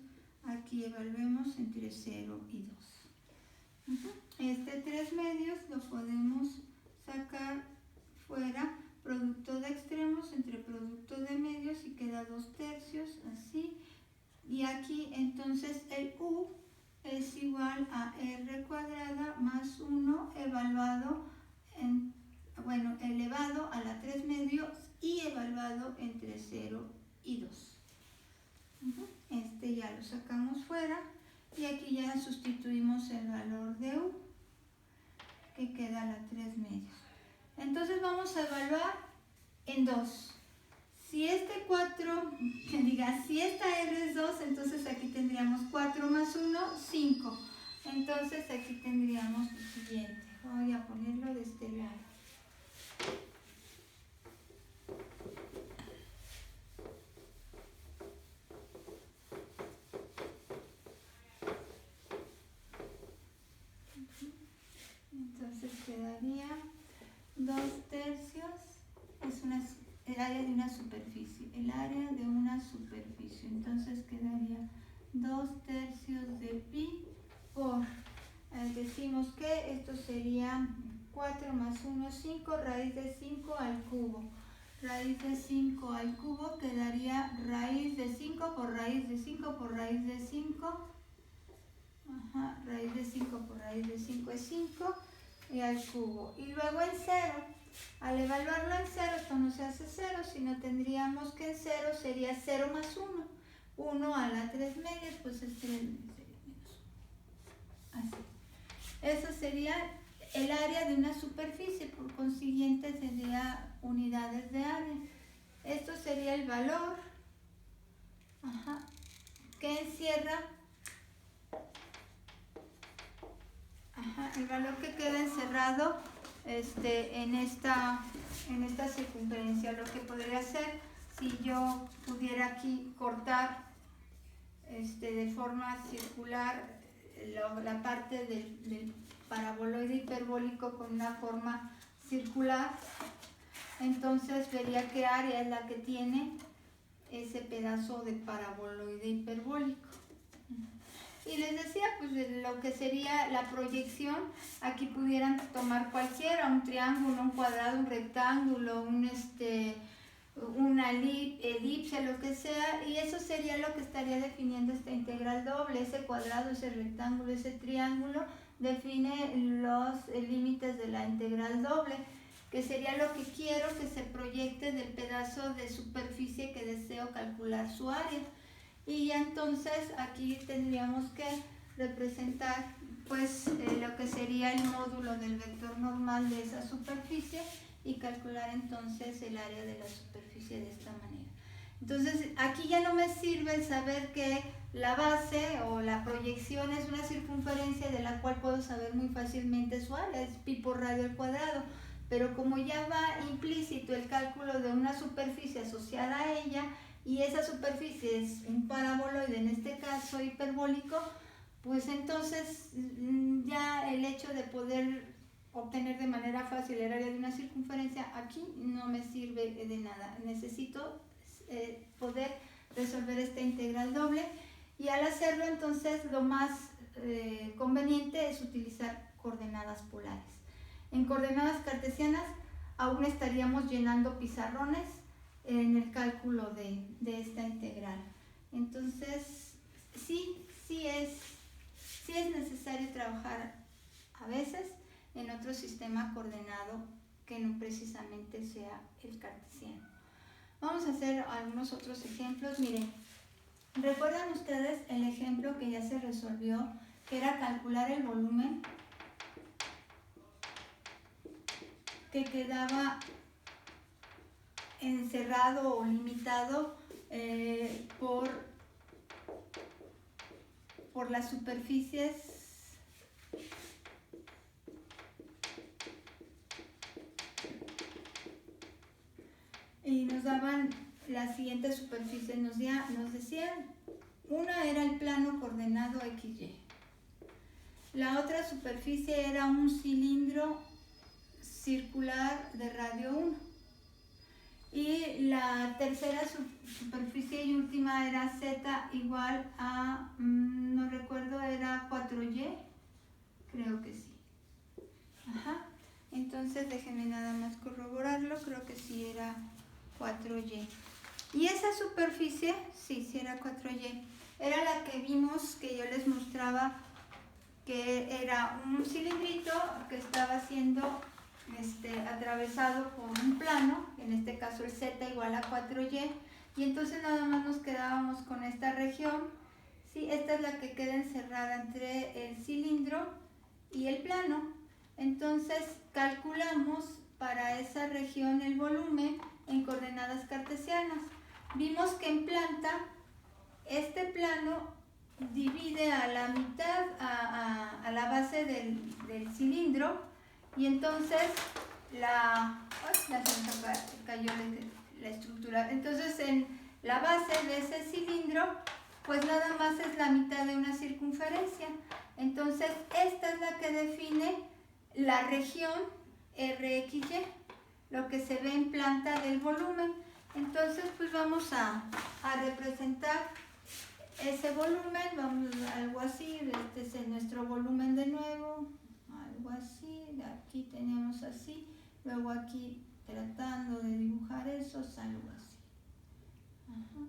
aquí evaluemos entre 0 y 2. Este 3 medios lo podemos sacar fuera, producto de extremos entre producto de medios y queda 2 tercios, así. Y aquí entonces el u es igual a r cuadrada más 1 elevado a la 3 medios y evaluado entre 0 y 2. Este ya lo sacamos fuera y aquí ya sustituimos el valor de u, que queda a la 3 medios. Entonces vamos a evaluar en 2. Si esta R es 2, entonces aquí tendríamos 4 más 1, 5. Entonces aquí tendríamos lo siguiente. Voy a ponerlo de este lado. Entonces quedaría 2 tercios, el área de una superficie, entonces quedaría 2 tercios de pi por, decimos que esto sería 4 más 1, 5, raíz de 5 al cubo. Raíz de 5 al cubo quedaría raíz de 5 por raíz de 5 por raíz de 5. Raíz de 5 por raíz de 5 es 5 y al cubo. Y luego en 0. Al evaluarlo en 0, esto no se hace 0, sino tendríamos que en 0 sería 0 más 1. 1 a la 3 medios, pues es 3 medios, sería menos 1. Así. Eso sería el área de una superficie, por consiguiente sería unidades de área. Esto sería el valor que encierra el valor que queda encerrado en esta circunferencia. Lo que podría ser, si yo pudiera aquí cortar de forma circular la parte del paraboloide hiperbólico con una forma circular, entonces vería qué área es la que tiene ese pedazo de paraboloide hiperbólico. Y les decía, pues de lo que sería la proyección, aquí pudieran tomar cualquiera, un triángulo, un cuadrado, un rectángulo, una elipse, lo que sea, y eso sería lo que estaría definiendo esta integral doble. Ese cuadrado, ese rectángulo, ese triángulo define los límites de la integral doble, que sería lo que quiero que se proyecte del pedazo de superficie que deseo calcular su área. Y ya entonces aquí tendríamos que representar pues lo que sería el módulo del vector normal de esa superficie, y calcular entonces el área de la superficie de esta manera. Entonces aquí ya no me sirve el saber que la base o la proyección es una circunferencia de la cual puedo saber muy fácilmente su área, es pi por radio al cuadrado, pero como ya va implícito el cálculo de una superficie asociada a ella, y esa superficie es un paraboloide, en este caso hiperbólico, pues entonces ya el hecho de poder obtener de manera fácil el área de una circunferencia aquí no me sirve de nada. Necesito poder resolver esta integral doble, y al hacerlo entonces lo más conveniente es utilizar coordenadas polares. En coordenadas cartesianas aún estaríamos llenando pizarrones en el cálculo de esta integral. Entonces sí es necesario trabajar a veces en otro sistema coordenado que no precisamente sea el cartesiano. Vamos a hacer algunos otros ejemplos. Miren, ¿recuerdan ustedes el ejemplo que ya se resolvió, que era calcular el volumen que quedaba encerrado o limitado por las superficies y nos daban las siguientes superficies? Nos decían, una era el plano coordenado XY, la otra superficie era un cilindro circular de radio 1, y la tercera superficie y última era Z igual a, no recuerdo, era 4Y, creo que sí. Ajá. Entonces déjenme nada más corroborarlo, creo que sí era 4Y. Y esa superficie, sí era 4Y, era la que vimos, que yo les mostraba, que era un cilindrito que estaba siendo atravesado por un plano, en este caso el Z igual a 4Y, y entonces nada más nos quedábamos con esta región, ¿sí? Esta es la que queda encerrada entre el cilindro y el plano. Entonces calculamos para esa región el volumen en coordenadas cartesianas. Vimos que en planta este plano divide a la mitad a la base del cilindro, y entonces cayó la estructura. Entonces en la base de ese cilindro pues nada más es la mitad de una circunferencia. Entonces esta es la que define la región RXY, lo que se ve en planta del volumen. Entonces pues vamos a representar ese volumen, vamos a algo así, este es nuestro volumen de nuevo, algo así, aquí tenemos así, luego aquí tratando de dibujar eso, algo así. Ajá.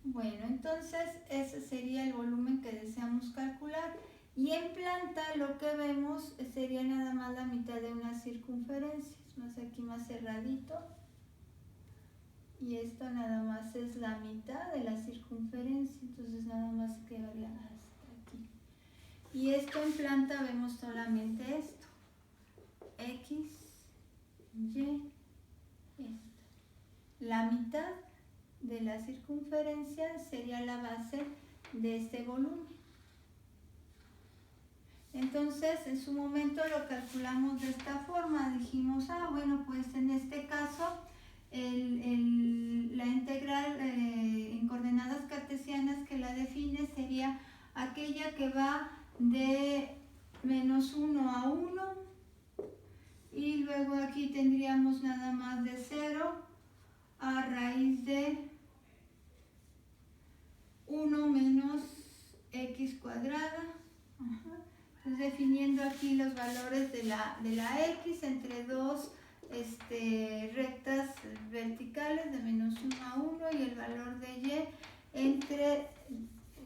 Bueno, entonces ese sería el volumen que deseamos calcular, y en planta lo que vemos sería nada más la mitad de una circunferencia, es más aquí más cerradito. Y esto nada más es la mitad de la circunferencia, entonces nada más quedaría hasta aquí. Y esto en planta vemos solamente esto, X, Y, esto. La mitad de la circunferencia sería la base de este volumen. Entonces en su momento lo calculamos de esta forma, dijimos, bueno, pues en este caso la integral en coordenadas cartesianas que la define sería aquella que va de menos 1 a 1, y luego aquí tendríamos nada más de 0 a raíz de 1 menos x cuadrada. Ajá. Entonces definiendo aquí los valores de la x entre dos rectas verticales de menos 1 a 1, y el valor de y entre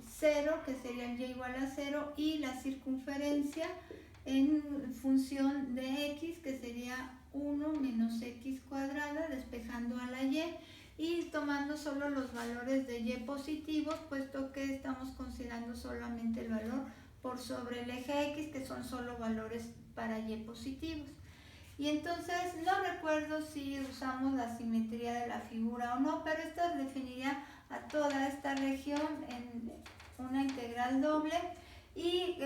0, que sería el y igual a 0, y la circunferencia en función de x, que sería 1 menos x cuadrada, despejando a la y tomando solo los valores de y positivos, puesto que estamos considerando solamente el valor por sobre el eje X, que son solo valores para Y positivos. Y entonces no recuerdo si usamos la simetría de la figura o no, pero esto definiría a toda esta región en una integral doble. Y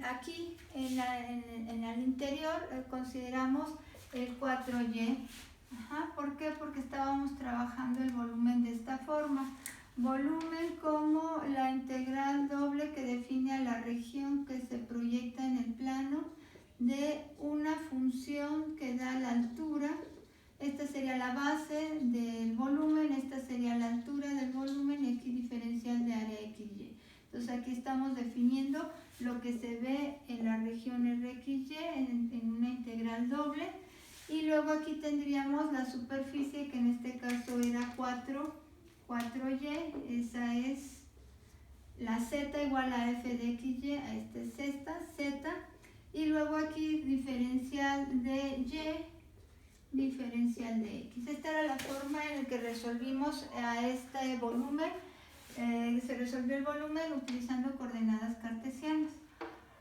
aquí en el interior consideramos el 4y. ¿Por qué? Porque estábamos trabajando el volumen de esta forma. Volumen como la integral doble que define a la región que se proyecta en el plano de una función que da la altura. Esta sería la base del volumen, esta sería la altura del volumen y aquí diferencial de área XY. Entonces aquí estamos definiendo lo que se ve en la región RXY en una integral doble. Y luego aquí tendríamos la superficie, que en este caso era 4y, esa es la z igual a f de xy, a esta es esta, z. Y luego aquí diferencial de y, diferencial de x. Esta era la forma en la que resolvimos a este volumen. Se resolvió el volumen utilizando coordenadas cartesianas.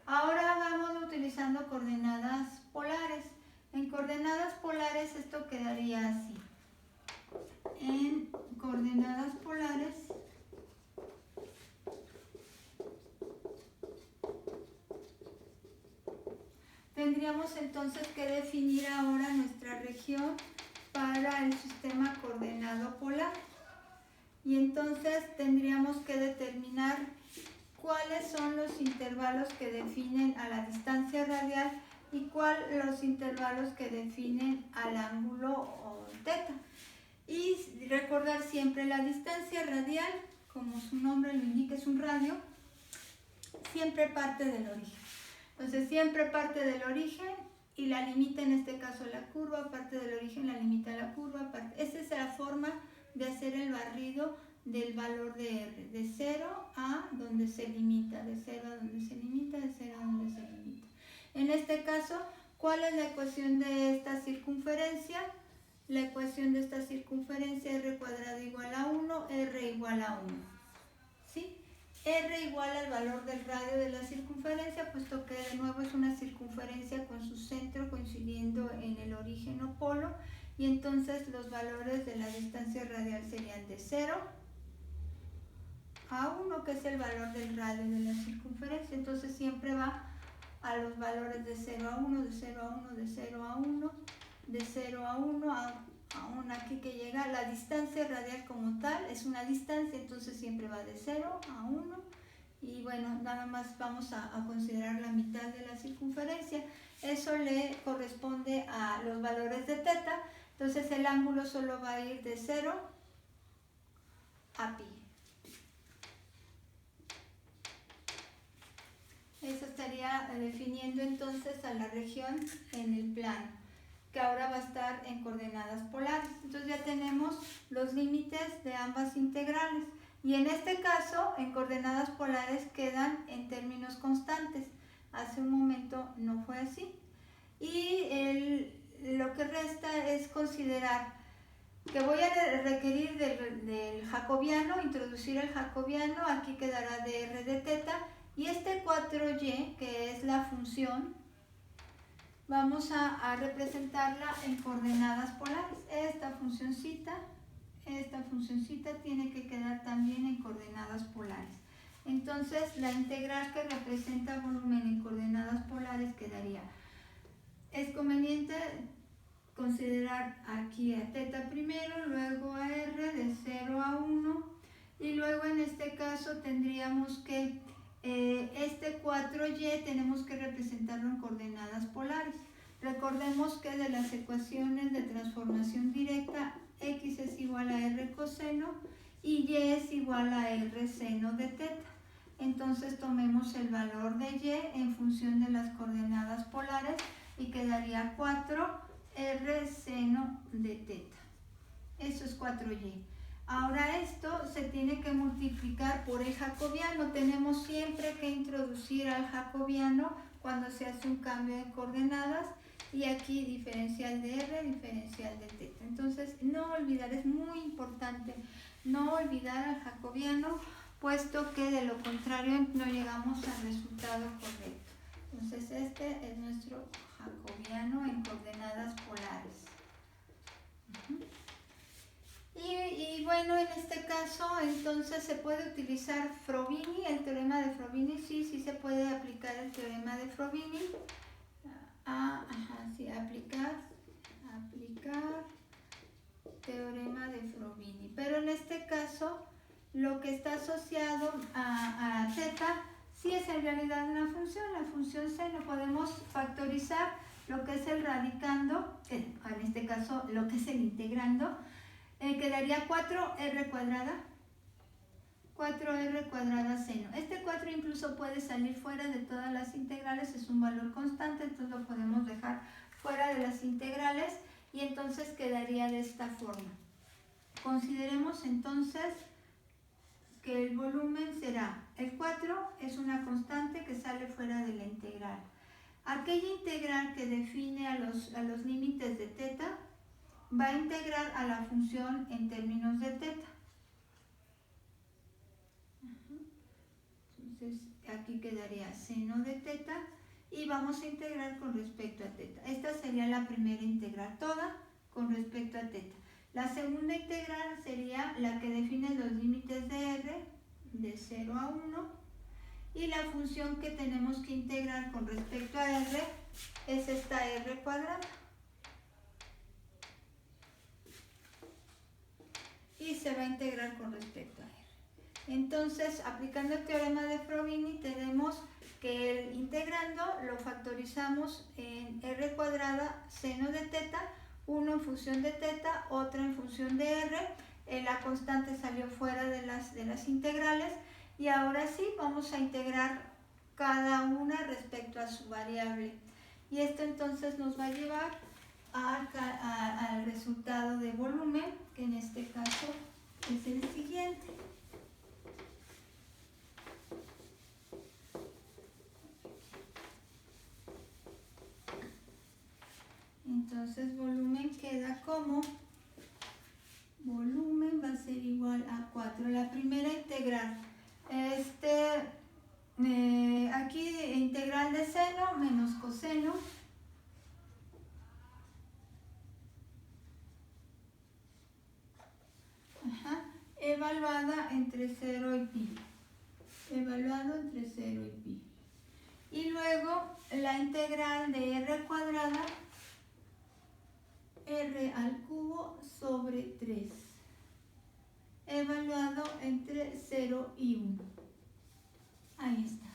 Ahora vamos utilizando coordenadas polares. En coordenadas polares esto quedaría así. En coordenadas polares tendríamos entonces que definir ahora nuestra región para el sistema coordenado polar. Y entonces tendríamos que determinar cuáles son los intervalos que definen a la distancia radial y cuáles los intervalos que definen al ángulo θ. Y recordar siempre la distancia radial, como su nombre lo indica, es un radio, siempre parte del origen. Entonces siempre parte del origen y la limita, en este caso la curva, parte del origen la limita la curva. Esa es la forma de hacer el barrido del valor de R, de 0 a donde se limita, de 0 a donde se limita, de 0 a donde se limita. En este caso, ¿cuál es la ecuación de esta circunferencia? La ecuación de esta circunferencia, R cuadrado igual a 1, R igual a 1. ¿Sí? R igual al valor del radio de la circunferencia, puesto que de nuevo es una circunferencia con su centro coincidiendo en el origen o polo, y entonces los valores de la distancia radial serían de 0 a 1, que es el valor del radio de la circunferencia. Entonces siempre va a los valores de 0 a 1, de 0 a 1, de 0 a 1, de 0 a 1, a 1 aquí que llega. La distancia radial como tal es una distancia, entonces siempre va de 0 a 1. Y bueno, nada más vamos a considerar la mitad de la circunferencia. Eso le corresponde a los valores de θ. Entonces el ángulo solo va a ir de 0 a pi. Eso estaría definiendo entonces a la región en el plano, que ahora va a estar en coordenadas polares. Entonces ya tenemos los límites de ambas integrales. Y en este caso, en coordenadas polares quedan en términos constantes. Hace un momento no fue así. Y lo que resta es considerar que voy a requerir del jacobiano, introducir el jacobiano. Aquí quedará dr de θ. Y este 4y, que es la función, vamos a representarla en coordenadas polares. Esta funcioncita tiene que quedar también en coordenadas polares. Entonces, la integral que representa volumen en coordenadas polares quedaría. Es conveniente considerar aquí a θ primero, luego a r de 0 a 1, y luego en este caso tendríamos que este 4y tenemos que representarlo en coordenadas polares. Recordemos que de las ecuaciones de transformación directa, x es igual a r coseno y y es igual a r seno de θ. Entonces tomemos el valor de y en función de las coordenadas polares y quedaría 4r seno de θ. Eso es 4y. Ahora esto se tiene que multiplicar por el jacobiano. Tenemos siempre que introducir al jacobiano cuando se hace un cambio de coordenadas. Y aquí diferencial de r, diferencial de θ. Entonces no olvidar, es muy importante no olvidar al jacobiano puesto que de lo contrario no llegamos al resultado correcto. Entonces este es nuestro jacobiano en coordenadas polares. Y bueno, en este caso entonces se puede utilizar Frovini, el teorema de Frovini, sí se puede aplicar el teorema de Frovini. Aplicar teorema de Frovini. Pero en este caso lo que está asociado a θ sí es en realidad una función, la función seno. Podemos factorizar lo que es el radicando, en este caso lo que es el integrando, quedaría 4r cuadrada, 4r cuadrada seno. Este 4 incluso puede salir fuera de todas las integrales, es un valor constante, entonces lo podemos dejar fuera de las integrales y entonces quedaría de esta forma. Consideremos entonces que el volumen será, el 4 es una constante que sale fuera de la integral. Aquella integral que define a los límites de θ va a integrar a la función en términos de θ. Entonces aquí quedaría seno de θ y vamos a integrar con respecto a θ. Esta sería la primera integral toda con respecto a θ. La segunda integral sería la que define los límites de r de 0 a 1 y la función que tenemos que integrar con respecto a r es esta r cuadrada. Y se va a integrar con respecto a r. Entonces, aplicando el teorema de Frovini, tenemos que el integrando lo factorizamos en r cuadrada seno de θ, uno en función de θ, otro en función de r. La constante salió fuera de las integrales y ahora sí vamos a integrar cada una respecto a su variable. Y esto entonces nos va a llevar al resultado de volumen, que en este caso es el siguiente. Entonces volumen queda como, volumen va a ser igual a 4. La primera integral, aquí integral de seno menos coseno, evaluada entre 0 y pi, evaluado entre 0 y pi. Y luego la integral de r cuadrada, r al cubo sobre 3, evaluado entre 0 y 1. Ahí está.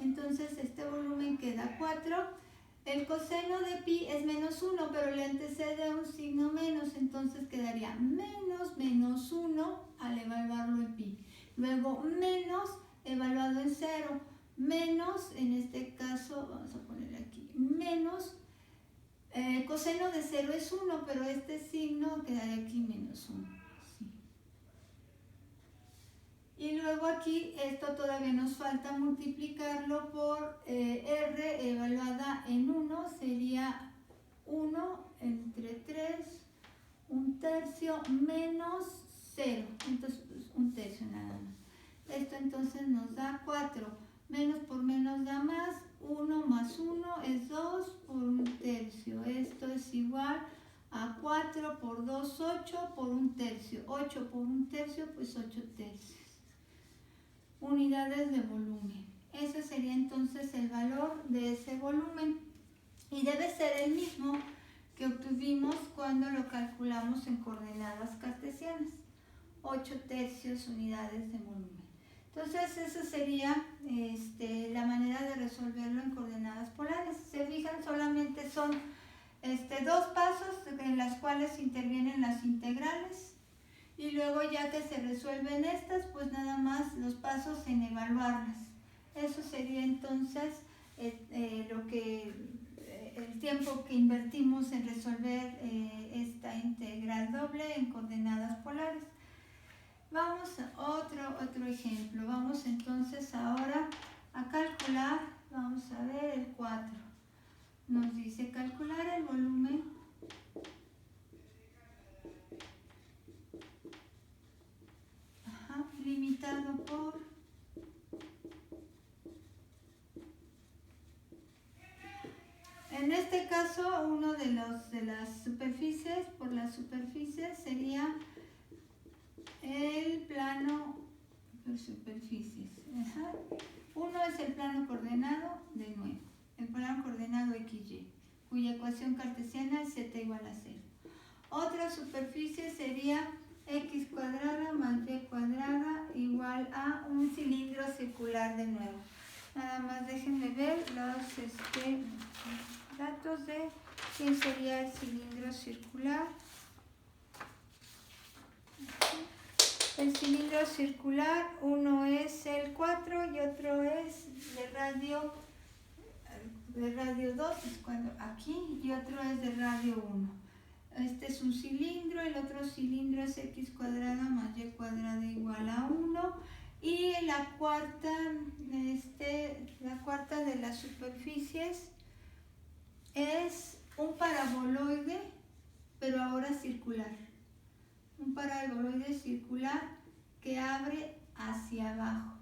Entonces este volumen queda 4. El coseno de pi es menos 1, pero le antecede un signo menos, entonces quedaría menos 1 al evaluarlo en pi. Luego menos evaluado en 0, menos, en este caso, vamos a poner aquí, menos, coseno de 0 es 1, pero este signo quedaría aquí menos 1. Sí. Y luego aquí, esto todavía nos falta multiplicarlo por r evaluada en 1, sería 1 entre 3, un tercio menos 0, entonces un tercio nada más. Esto entonces nos da 4. Menos por menos da más, 1 más 1 es 2 por un tercio. Esto es igual a 4 por 2, 8 por un tercio. 8 por un tercio, pues 8 tercios. Unidades de volumen. Ese sería entonces el valor de ese volumen. Y debe ser el mismo que obtuvimos cuando lo calculamos en coordenadas cartesianas. 8 tercios unidades de volumen. Entonces esa sería la manera de resolverlo en coordenadas polares. Se fijan, solamente son dos pasos en las cuales intervienen las integrales y luego ya que se resuelven estas, pues nada más los pasos en evaluarlas. Eso sería entonces el tiempo que invertimos en resolver esta integral doble en coordenadas polares. Vamos a otro ejemplo. Vamos entonces ahora a calcular, vamos a ver el 4. Nos dice calcular el volumen limitado por caso, uno de las superficies, por las superficies sería el plano por superficies. Ajá. Uno es el plano coordenado, de nuevo, el plano coordenado XY, cuya ecuación cartesiana es z igual a 0. Otra superficie sería x cuadrada más y cuadrada igual a un cilindro circular de nuevo. Nada más déjenme ver los datos de quién sería el cilindro circular. El cilindro circular, uno es el 4 y otro es de radio 2, es cuando aquí, y otro es de radio 1. Este es un cilindro, el otro cilindro es x cuadrada más y cuadrada igual a 1. Y la cuarta de las superficies es un paraboloide, pero ahora circular. Un paraboloide circular que abre hacia abajo.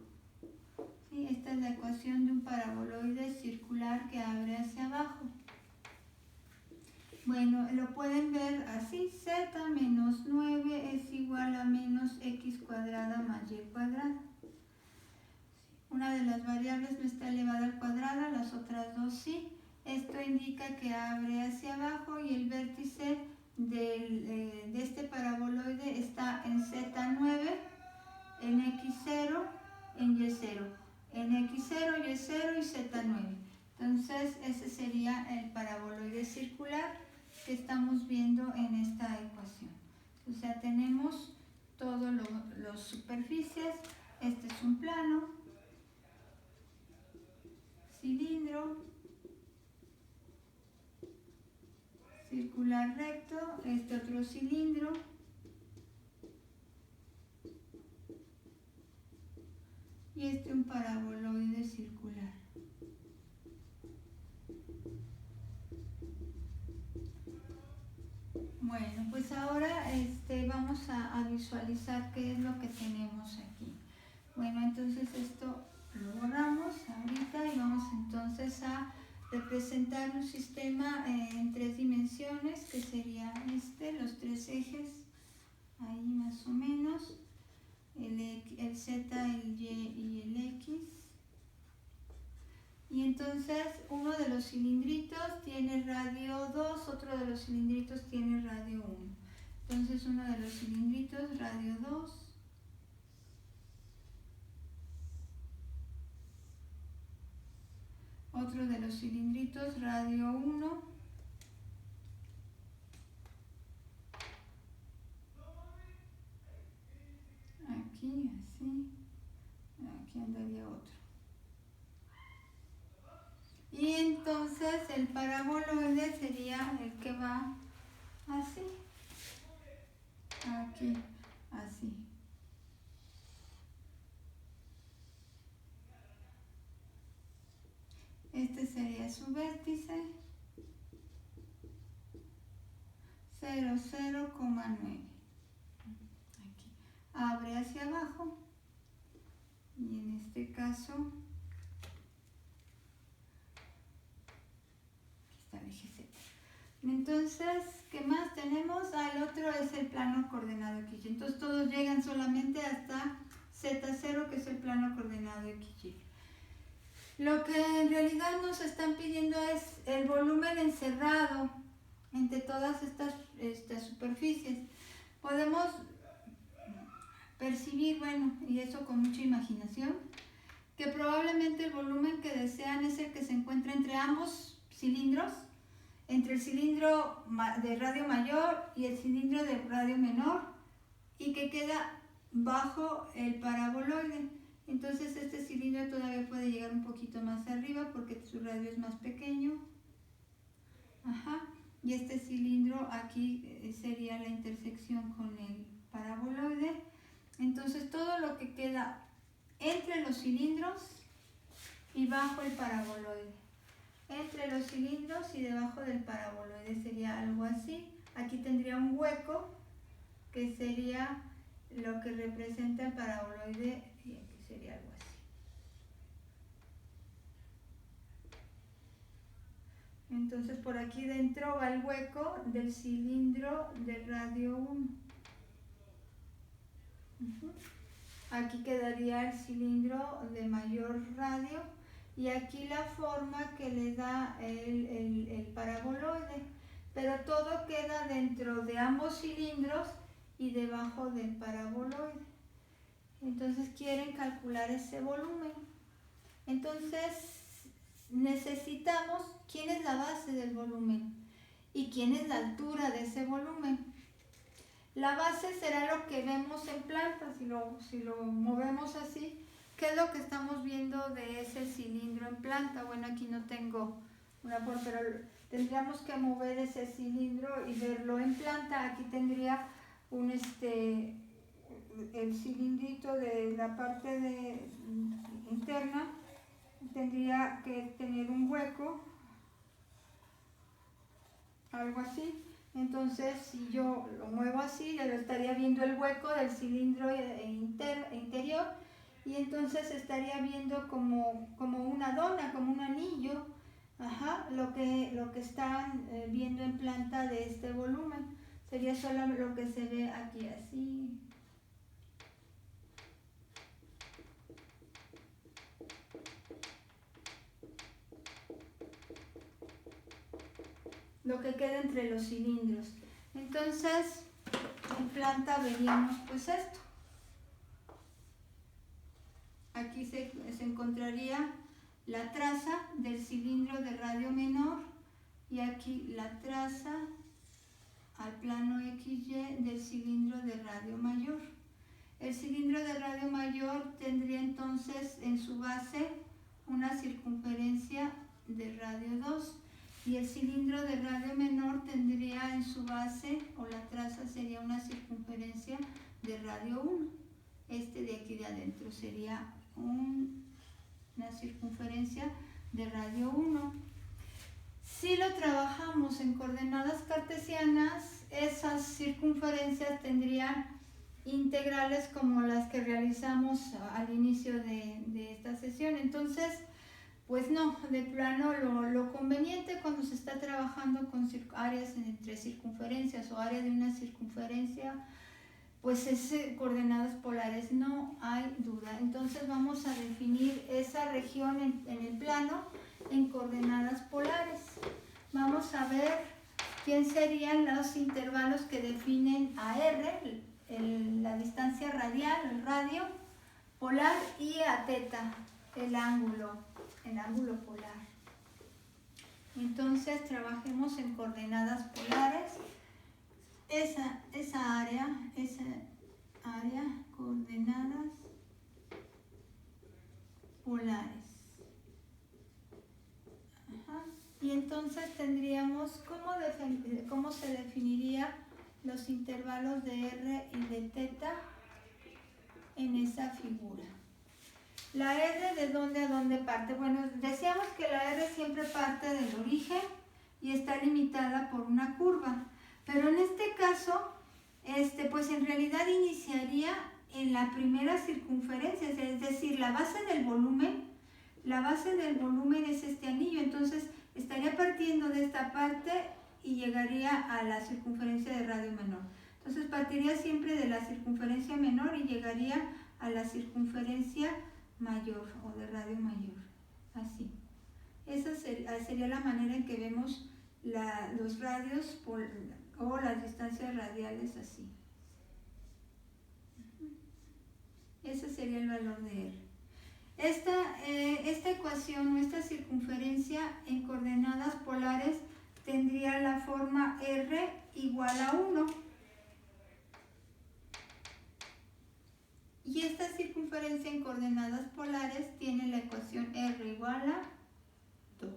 ¿Sí? Esta es la ecuación de un paraboloide circular que abre hacia abajo. Bueno, lo pueden ver así: z menos 9 es igual a menos x cuadrada más y cuadrada. Una de las variables no está elevada al cuadrado, las otras dos sí. Esto indica que abre hacia abajo y el vértice de este paraboloide está en z9, en x0, en y0, en x0, y0 y z9. Entonces ese sería el paraboloide circular que estamos viendo en esta ecuación. O sea, tenemos todas las superficies. Este es un plano, cilindro, circular recto, este otro cilindro, y este un paraboloide circular. Bueno, pues ahora vamos a visualizar qué es lo que tenemos aquí. Bueno, entonces esto lo borramos ahorita y vamos entonces a representar un sistema en 3 dimensiones, que sería los 3 ejes, ahí más o menos, el Z, el Y y el X. Y entonces uno de los cilindritos tiene radio 2, otro de los cilindritos tiene radio 1. Entonces uno de los cilindritos radio 2, otro de los cilindritos radio 1, aquí así, aquí andaría otro. Y entonces el paraboloide sería el que va así, aquí, así. Este sería su vértice, 0, 0,9. Aquí. Abre hacia abajo. Y en este caso, aquí está el eje Z. Entonces, ¿qué más tenemos? El otro es el plano coordenado XY. Entonces todos llegan solamente hasta Z0, que es el plano coordenado XY. Lo que en realidad nos están pidiendo es el volumen encerrado entre todas estas superficies. Podemos percibir, bueno, y eso con mucha imaginación, que probablemente el volumen que desean es el que se encuentra entre ambos cilindros, entre el cilindro de radio mayor y el cilindro de radio menor, y que queda bajo el paraboloide. Entonces este cilindro todavía puede llegar un poquito más arriba porque su radio es más pequeño. Ajá. Y este cilindro aquí sería la intersección con el paraboloide. Entonces todo lo que queda entre los cilindros y bajo el paraboloide, entre los cilindros y debajo del paraboloide, sería algo así. Aquí tendría un hueco que sería lo que representa el paraboloide, y aquí sería algo así. Entonces por aquí dentro va el hueco del cilindro del radio 1. Aquí quedaría el cilindro de mayor radio y aquí la forma que le da el paraboloide, pero todo queda dentro de ambos cilindros y debajo del paraboloide. Entonces quieren calcular ese volumen. Entonces necesitamos quién es la base del volumen y quién es la altura de ese volumen. La base será lo que vemos en planta, si lo movemos así, ¿qué es lo que estamos viendo de ese cilindro en planta? Bueno, aquí no tengo una forma, pero tendríamos que mover ese cilindro y verlo en planta. Aquí tendría el cilindrito de la parte interna, tendría que tener un hueco, algo así. Entonces, si yo lo muevo así, ya lo estaría viendo el hueco del cilindro interior, y entonces estaría viendo como una dona, como un anillo, lo que están viendo en planta de este volumen. Sería solo lo que se ve aquí así. Lo que queda entre los cilindros. Entonces, en planta veríamos pues esto. Aquí se encontraría la traza del cilindro de radio menor y aquí la traza al plano XY del cilindro de radio mayor. El cilindro de radio mayor tendría entonces en su base una circunferencia de radio 2 y el cilindro de radio menor tendría en su base, o la traza sería una circunferencia de radio 1. Este de aquí de adentro sería una circunferencia de radio 1. Si lo trabajamos en coordenadas cartesianas, esas circunferencias tendrían integrales como las que realizamos al inicio de esta sesión. Entonces, pues no, de plano lo conveniente cuando se está trabajando con áreas entre circunferencias o área de una circunferencia, pues es coordenadas polares, no hay duda. Entonces vamos a definir esa región en el plano en coordenadas polares. Vamos a ver quién serían los intervalos que definen a R, la distancia radial, el radio polar, y a θ, el ángulo polar. Entonces trabajemos en coordenadas polares. Esa área, coordenadas polares. Y entonces tendríamos cómo se definiría los intervalos de R y de θ en esa figura. La R, ¿de dónde a dónde parte? Bueno, decíamos que la R siempre parte del origen y está limitada por una curva. Pero en este caso, pues en realidad iniciaría en la primera circunferencia, es decir, la base del volumen es este anillo. Entonces estaría partiendo de esta parte y llegaría a la circunferencia de radio menor. Entonces partiría siempre de la circunferencia menor y llegaría a la circunferencia mayor o de radio mayor, así. Esa sería la manera en que vemos los radios o las distancias radiales, así. Ese sería el valor de R. Esta ecuación o esta circunferencia en coordenadas polares tendría la forma R igual a 1. Y esta circunferencia en coordenadas polares tiene la ecuación R igual a 2.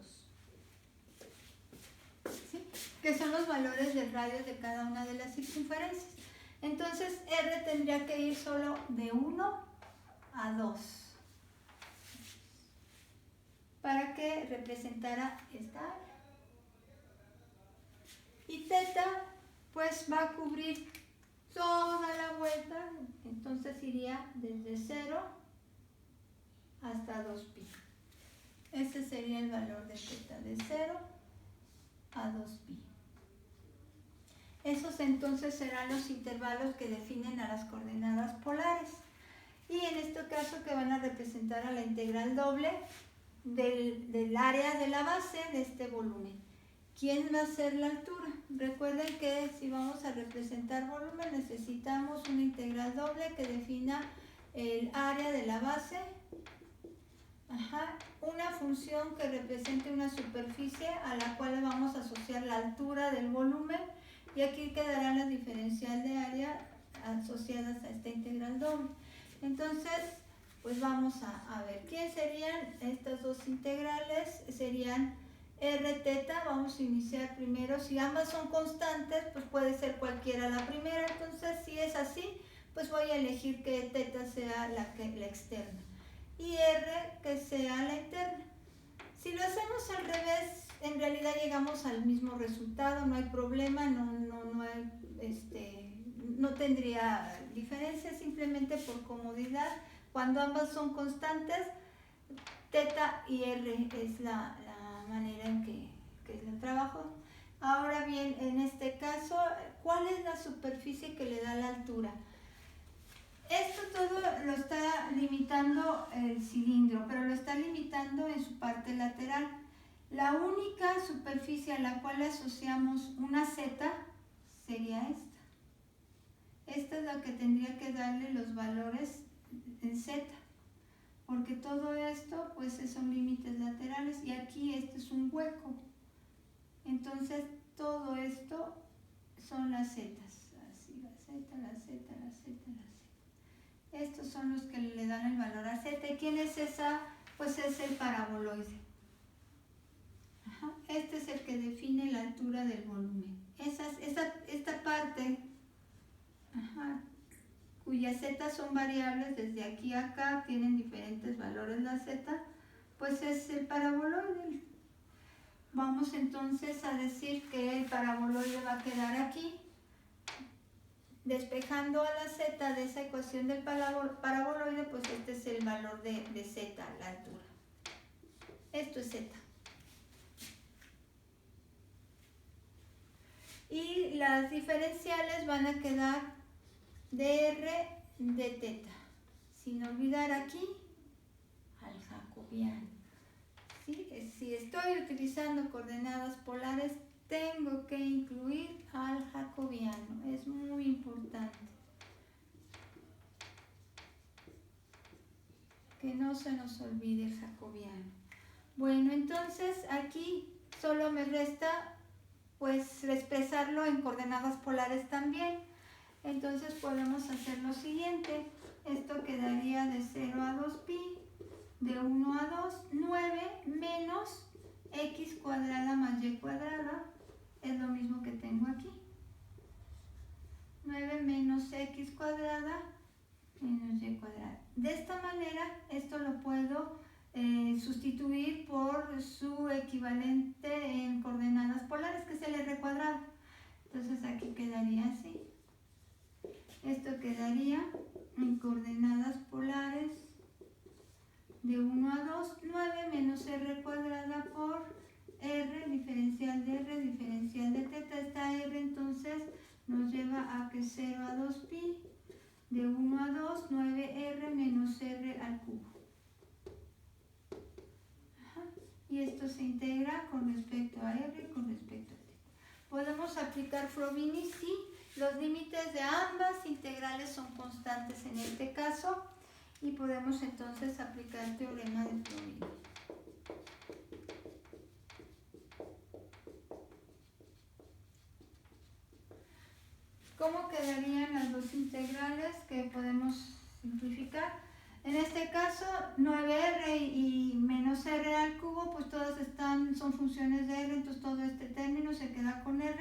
¿Sí? Que son los valores del radio de cada una de las circunferencias. Entonces R tendría que ir solo de 1 a 2 para que representara esta área. Y θ pues va a cubrir toda la vuelta, entonces iría desde 0 hasta 2pi. Ese sería el valor de θ, de 0 a 2pi. Esos entonces serán los intervalos que definen a las coordenadas polares. Y en este caso que van a representar a la integral doble del área de la base de este volumen. ¿Quién va a ser la altura? Recuerden que si vamos a representar volumen necesitamos una integral doble que defina el área de la base, una función que represente una superficie a la cual vamos a asociar la altura del volumen, y aquí quedará la diferencial de área asociadas a esta integral doble. Entonces, pues vamos a ver, ¿quién serían estas dos integrales? Serían r teta. Vamos a iniciar primero, si ambas son constantes, pues puede ser cualquiera la primera, entonces si es así, pues voy a elegir que teta sea la externa y r que sea la interna. Si lo hacemos al revés, en realidad llegamos al mismo resultado, no hay problema, no tendría diferencia, simplemente por comodidad. Cuando ambas son constantes, teta y r es la manera en que es el trabajo. Ahora bien, en este caso, ¿cuál es la superficie que le da la altura? Esto todo lo está limitando el cilindro, pero lo está limitando en su parte lateral. La única superficie a la cual asociamos una z sería esta. Esta es la que tendría que darle los valores en z, porque todo esto pues son límites laterales y aquí este es un hueco. Entonces todo esto son las zetas. Así, la z, la z, la z, la z. Estos son los que le dan el valor a z. ¿Y quién es esa? Pues es el paraboloide. Este es el que define la altura del volumen. Esta parte, cuyas z son variables desde aquí a acá, tienen diferentes valores la z, pues es el paraboloide. Vamos entonces a decir que el paraboloide va a quedar aquí. Despejando a la z de esa ecuación del paraboloide, pues este es el valor de z, la altura. Esto es z. Y las diferenciales van a quedar dr de teta. Sin olvidar aquí al jacobiano. ¿Sí? Si estoy utilizando coordenadas polares, tengo que incluir al jacobiano. Es muy importante. Que no se nos olvide el jacobiano. Bueno, entonces aquí solo me resta pues expresarlo en coordenadas polares también. Entonces podemos hacer lo siguiente. Esto quedaría de 0 a 2pi, de 1 a 2, 9 menos x cuadrada más y cuadrada, es lo mismo que tengo aquí. 9 menos x cuadrada menos y cuadrada. De esta manera, esto lo puedo sustituir por su equivalente en coordenadas polares, que es el r cuadrado. Entonces aquí quedaría así. Esto quedaría en coordenadas polares de 1 a 2, 9 menos r cuadrada por r, diferencial de r, diferencial de teta. Esta r entonces nos lleva a que 0 a 2pi, de 1 a 2, 9r menos r al cubo. Y esto se integra con respecto a r y con respecto a t. Podemos aplicar Frobini si los límites de ambas integrales son constantes en este caso, y podemos entonces aplicar el teorema de Frobini. ¿Cómo quedarían las dos integrales que podemos simplificar? En este caso, 9r y menos r al cubo, pues todas son funciones de r, entonces todo este término se queda con r,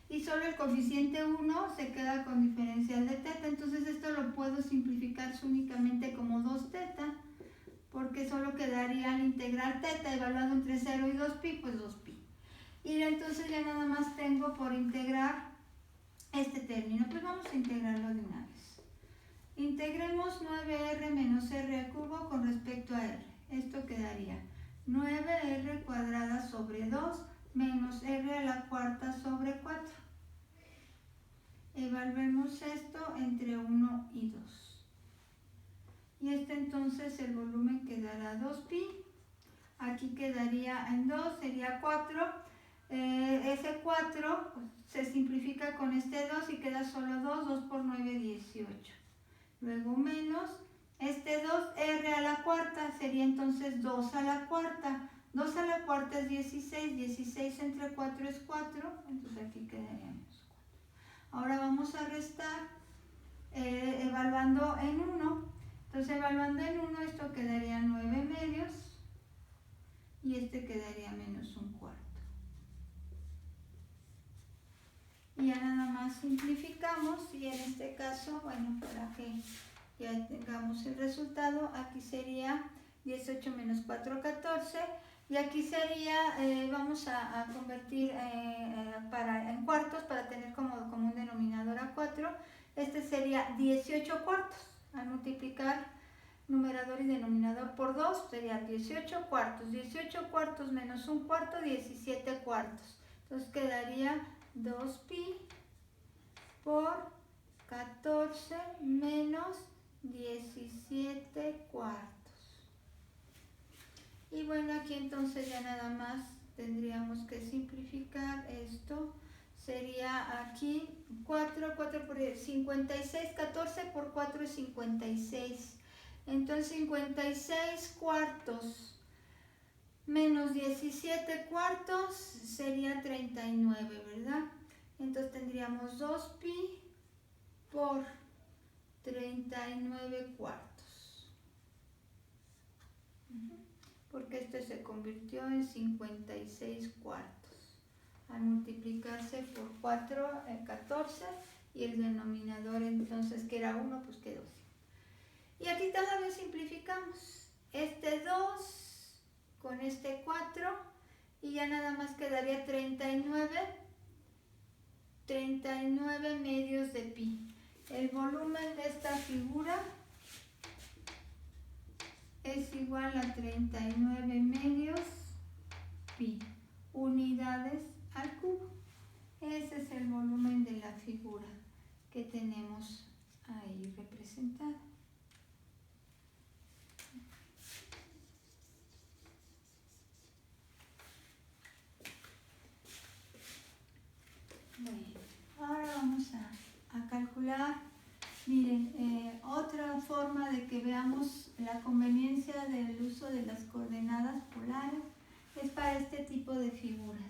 y solo el coeficiente 1 se queda con diferencial de teta. Entonces esto lo puedo simplificar únicamente como 2 teta, porque solo quedaría al integrar teta evaluado entre 0 y 2pi, pues 2pi. Y entonces ya nada más tengo por integrar este término, pues vamos a integrarlo de una vez. Integremos 9r menos r al cubo con respecto a r. Esto quedaría 9r cuadrada sobre 2 menos r a la cuarta sobre 4. Evaluemos esto entre 1 y 2. Y entonces el volumen quedará 2pi. Aquí quedaría en 2, sería 4. Ese 4 pues, se simplifica con este 2 y queda solo 2. 2 por 9, 18. Luego menos este 2, r a la cuarta, sería entonces 2 a la cuarta. 2 a la cuarta es 16. 16 entre 4 es 4. Entonces aquí quedaríamos 4. Ahora vamos a restar evaluando en 1. Entonces evaluando en 1 esto quedaría 9 medios. Y este quedaría menos un cuarto. Y ya nada más simplificamos y en este caso, bueno, para que ya tengamos el resultado, aquí sería 18 menos 4, 14. Y aquí sería, vamos a convertir en cuartos para tener como un denominador a 4. Este sería 18 cuartos. Al multiplicar numerador y denominador por 2 sería 18 cuartos. 18 cuartos menos un cuarto, 17 cuartos. Entonces quedaría 2pi por 14 menos 17 cuartos. Y bueno, aquí entonces ya nada más tendríamos que simplificar esto. Sería aquí 4 por 56, 14 por 4 es 56. Entonces 56 cuartos menos 17 cuartos sería 39, ¿verdad? Entonces tendríamos 2pi por 39 cuartos. Porque este se convirtió en 56 cuartos. Al multiplicarse por 4, 14, y el denominador entonces que era 1, pues quedó 5. Y aquí todavía simplificamos. Este 2 con este 4 y ya nada más quedaría 39 medios de pi. El volumen de esta figura es igual a 39 medios pi, unidades al cubo. Ese es el volumen de la figura que tenemos ahí representada. Bueno, ahora vamos a calcular. Miren, otra forma de que veamos la conveniencia del uso de las coordenadas polares es para este tipo de figuras.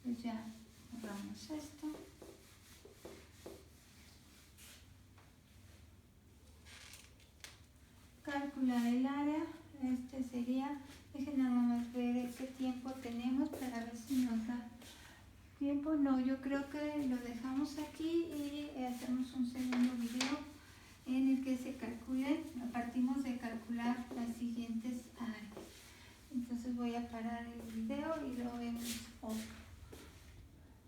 Pues ya borramos esto. Calcular el área. Este sería, dejen nada más ver qué tiempo tenemos para ver si nos da tiempo. No, yo creo que lo dejamos aquí y hacemos un segundo video en el que se calculen, partimos de calcular las siguientes áreas. Entonces voy a parar el video y lo vemos otro.